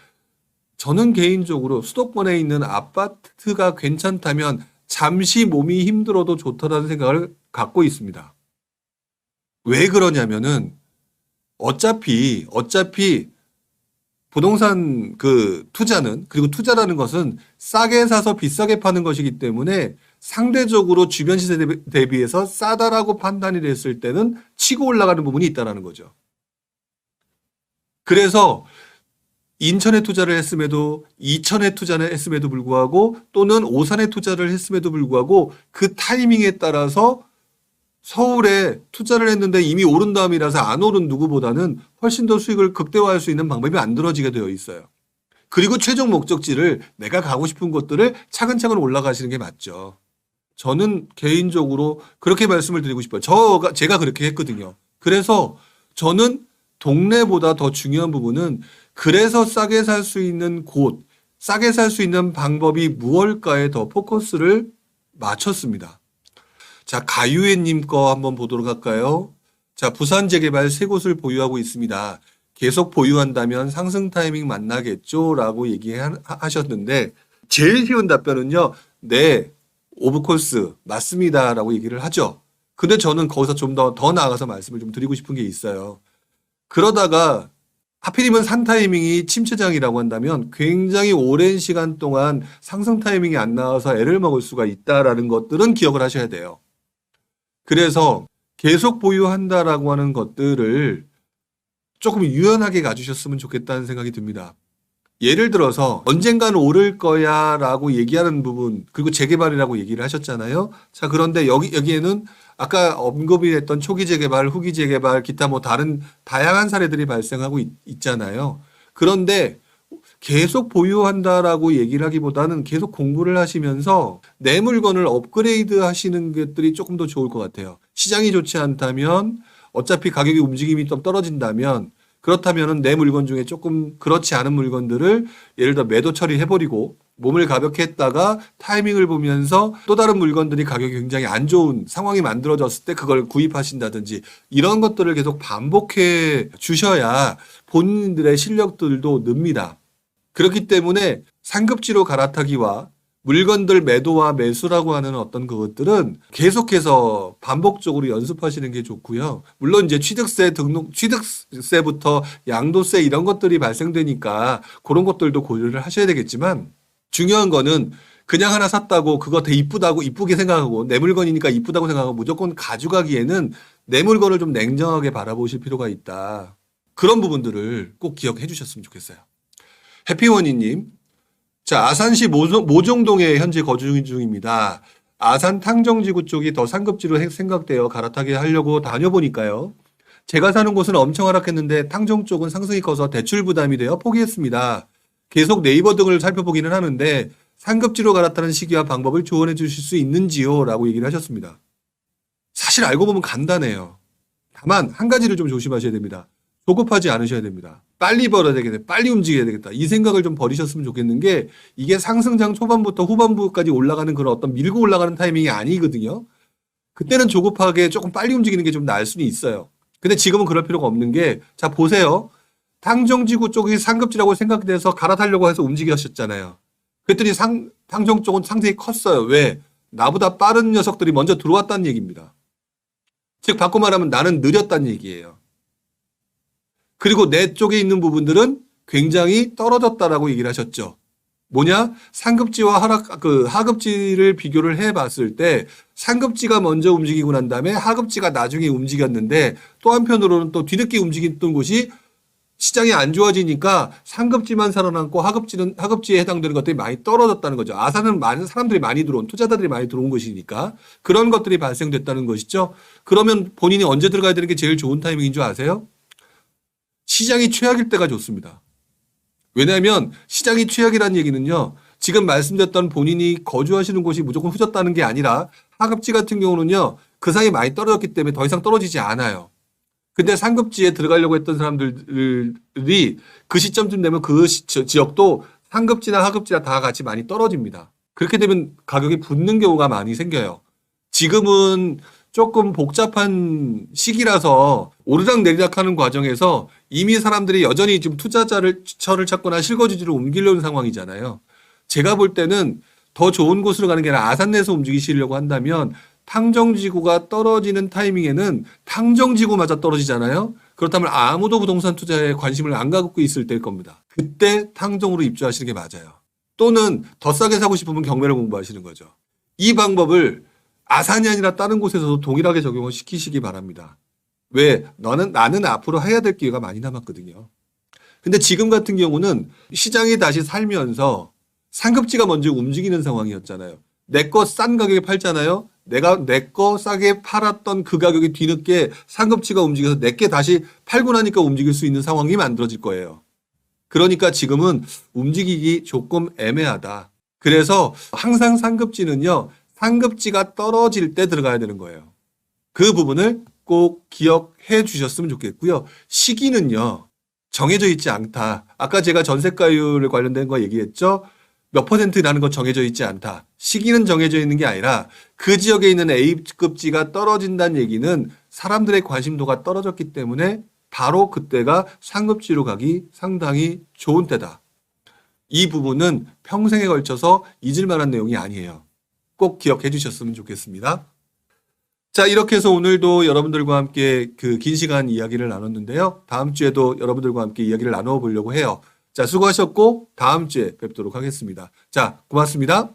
저는 개인적으로 수도권에 있는 아파트가 괜찮다면 잠시 몸이 힘들어도 좋다라는 생각을 갖고 있습니다. 왜 그러냐면은 어차피 부동산 그 투자는 그리고 투자라는 것은 싸게 사서 비싸게 파는 것이기 때문에 상대적으로 주변 시세 대비해서 싸다라고 판단이 됐을 때는 치고 올라가는 부분이 있다는 거죠. 그래서 인천에 투자를 했음에도 이천에 투자를 했음에도 불구하고 또는 오산에 투자를 했음에도 불구하고 그 타이밍에 따라서 서울에 투자를 했는데 이미 오른 다음이라서 안 오른 누구보다는 훨씬 더 수익을 극대화할 수 있는 방법이 만들어지게 되어 있어요. 그리고 최종 목적지를 내가 가고 싶은 곳들을 차근차근 올라가시는 게 맞죠. 저는 개인적으로 그렇게 말씀을 드리고 싶어요. 제가 그렇게 했거든요. 그래서 저는 동네보다 더 중요한 부분은 그래서 싸게 살 수 있는 곳, 싸게 살 수 있는 방법이 무엇일까에 더 포커스를 맞췄습니다. 자, 가유애님 거 한번 보도록 할까요? 자, 부산 재개발 3곳을 보유하고 있습니다. 계속 보유한다면 상승 타이밍 만나겠죠? 라고 얘기하셨는데 제일 쉬운 답변은요. 네, 오브콜스 맞습니다. 라고 얘기를 하죠. 근데 저는 거기서 좀 더 나아가서 말씀을 좀 드리고 싶은 게 있어요. 그러다가 하필이면 산 타이밍이 침체장이라고 한다면 굉장히 오랜 시간 동안 상승 타이밍이 안 나와서 애를 먹을 수가 있다라는 것들은 기억을 하셔야 돼요. 그래서 계속 보유한다라고 하는 것들을 조금 유연하게 가주셨으면 좋겠다는 생각이 듭니다. 예를 들어서 언젠가는 오를 거야 라고 얘기하는 부분, 그리고 재개발이라고 얘기를 하셨잖아요. 자, 그런데 여기에는 아까 언급이 됐던 초기 재개발, 후기 재개발, 기타 뭐 다른 다양한 사례들이 발생하고 있잖아요. 그런데 계속 보유한다라고 얘기를 하기보다는 계속 공부를 하시면서 내 물건을 업그레이드 하시는 것들이 조금 더 좋을 것 같아요. 시장이 좋지 않다면 어차피 가격의 움직임이 좀 떨어진다면 그렇다면은 내 물건 중에 조금 그렇지 않은 물건들을 예를 들어 매도 처리해버리고 몸을 가볍게 했다가 타이밍을 보면서 또 다른 물건들이 가격이 굉장히 안 좋은 상황이 만들어졌을 때 그걸 구입하신다든지 이런 것들을 계속 반복해 주셔야 본인들의 실력들도 늡니다. 그렇기 때문에 상급지로 갈아타기와 물건들 매도와 매수라고 하는 어떤 그것들은 계속해서 반복적으로 연습하시는 게 좋고요. 물론 이제 취득세부터 양도세 이런 것들이 발생되니까 그런 것들도 고려를 하셔야 되겠지만 중요한 거는 그냥 하나 샀다고 그거 되게 이쁘게 생각하고 내 물건이니까 이쁘다고 생각하고 무조건 가져가기에는 내 물건을 좀 냉정하게 바라보실 필요가 있다. 그런 부분들을 꼭 기억해 주셨으면 좋겠어요. 해피원이님. 자, 아산시 모종동에 현재 거주 중입니다. 아산 탕정지구 쪽이 더 상급지로 생각되어 갈아타게 하려고 다녀보니까요. 제가 사는 곳은 엄청 하락했는데 탕정 쪽은 상승이 커서 대출 부담이 되어 포기했습니다. 계속 네이버 등을 살펴보기는 하는데 상급지로 갈아타는 시기와 방법을 조언해 주실 수 있는지요? 라고 얘기를 하셨습니다. 사실 알고 보면 간단해요. 다만 한 가지를 좀 조심하셔야 됩니다. 조급하지 않으셔야 됩니다. 빨리 벌어야 되겠다. 빨리 움직여야 되겠다. 이 생각을 좀 버리셨으면 좋겠는 게 이게 상승장 초반부터 후반부까지 올라가는 그런 어떤 밀고 올라가는 타이밍이 아니거든요. 그때는 조급하게 조금 빨리 움직이는 게 좀 나을 수는 있어요. 근데 지금은 그럴 필요가 없는 게 자 보세요. 탕정지구 쪽이 상급지라고 생각돼서 갈아타려고 해서 움직이셨잖아요. 그랬더니 탕정 쪽은 상승이 컸어요. 왜? 나보다 빠른 녀석들이 먼저 들어왔다는 얘기입니다. 즉 바꿔 말하면 나는 느렸다는 얘기예요. 그리고 내 쪽에 있는 부분들은 굉장히 떨어졌다라고 얘기를 하셨죠. 뭐냐? 상급지와 하급지를 비교를 해봤을 때 상급지가 먼저 움직이고 난 다음에 하급지가 나중에 움직였는데 또 한편으로는 또 뒤늦게 움직였던 곳이 시장이 안 좋아지니까 상급지만 살아남고 하급지에 해당되는 것들이 많이 떨어졌다는 거죠. 아산은 많은 사람들이 많이 들어온, 투자자들이 많이 들어온 것이니까 그런 것들이 발생됐다는 것이죠. 그러면 본인이 언제 들어가야 되는 게 제일 좋은 타이밍인 줄 아세요? 시장이 최악일 때가 좋습니다. 왜냐하면 시장이 최악이라는 얘기는요. 지금 말씀드렸던 본인이 거주하시는 곳이 무조건 후졌다는 게 아니라 하급지 같은 경우는요. 그 사이에 많이 떨어졌기 때문에 더 이상 떨어지지 않아요. 근데 상급지에 들어가려고 했던 사람들이 그 시점쯤 되면 그 지역도 상급지나 하급지나 다 같이 많이 떨어집니다. 그렇게 되면 가격이 붙는 경우가 많이 생겨요. 지금은 조금 복잡한 시기라서 오르락내리락 하는 과정에서 이미 사람들이 여전히 지금 투자자를 찾거나 실거주지를 옮기려는 상황이잖아요. 제가 볼 때는 더 좋은 곳으로 가는 게 아니라 아산 내에서 움직이시려고 한다면 탕정지구가 떨어지는 타이밍에는 탕정지구마저 떨어지잖아요. 그렇다면 아무도 부동산 투자에 관심을 안 갖고 있을 때일 겁니다. 그때 탕정으로 입주하시는 게 맞아요. 또는 더 싸게 사고 싶으면 경매를 공부하시는 거죠. 이 방법을 아산이 아니라 다른 곳에서도 동일하게 적용을 시키시기 바랍니다. 왜? 나는 앞으로 해야 될 기회가 많이 남았거든요. 근데 지금 같은 경우는 시장이 다시 살면서 상급지가 먼저 움직이는 상황이었잖아요. 내 거 싼 가격에 팔잖아요. 내 거 싸게 팔았던 그 가격이 뒤늦게 상급지가 움직여서 내게 다시 팔고 나니까 움직일 수 있는 상황이 만들어질 거예요. 그러니까 지금은 움직이기 조금 애매하다. 그래서 항상 상급지는요. 상급지가 떨어질 때 들어가야 되는 거예요. 그 부분을 꼭 기억해 주셨으면 좋겠고요. 시기는요. 정해져 있지 않다. 아까 제가 전세가율 관련된 거 얘기했죠. 몇 %라는 거 정해져 있지 않다. 시기는 정해져 있는 게 아니라 그 지역에 있는 A급지가 떨어진다는 얘기는 사람들의 관심도가 떨어졌기 때문에 바로 그때가 상급지로 가기 상당히 좋은 때다. 이 부분은 평생에 걸쳐서 잊을 만한 내용이 아니에요. 꼭 기억해 주셨으면 좋겠습니다. 자, 이렇게 해서 오늘도 여러분들과 함께 그 긴 시간 이야기를 나눴는데요. 다음 주에도 여러분들과 함께 이야기를 나눠 보려고 해요. 자, 수고하셨고 다음 주에 뵙도록 하겠습니다. 자, 고맙습니다.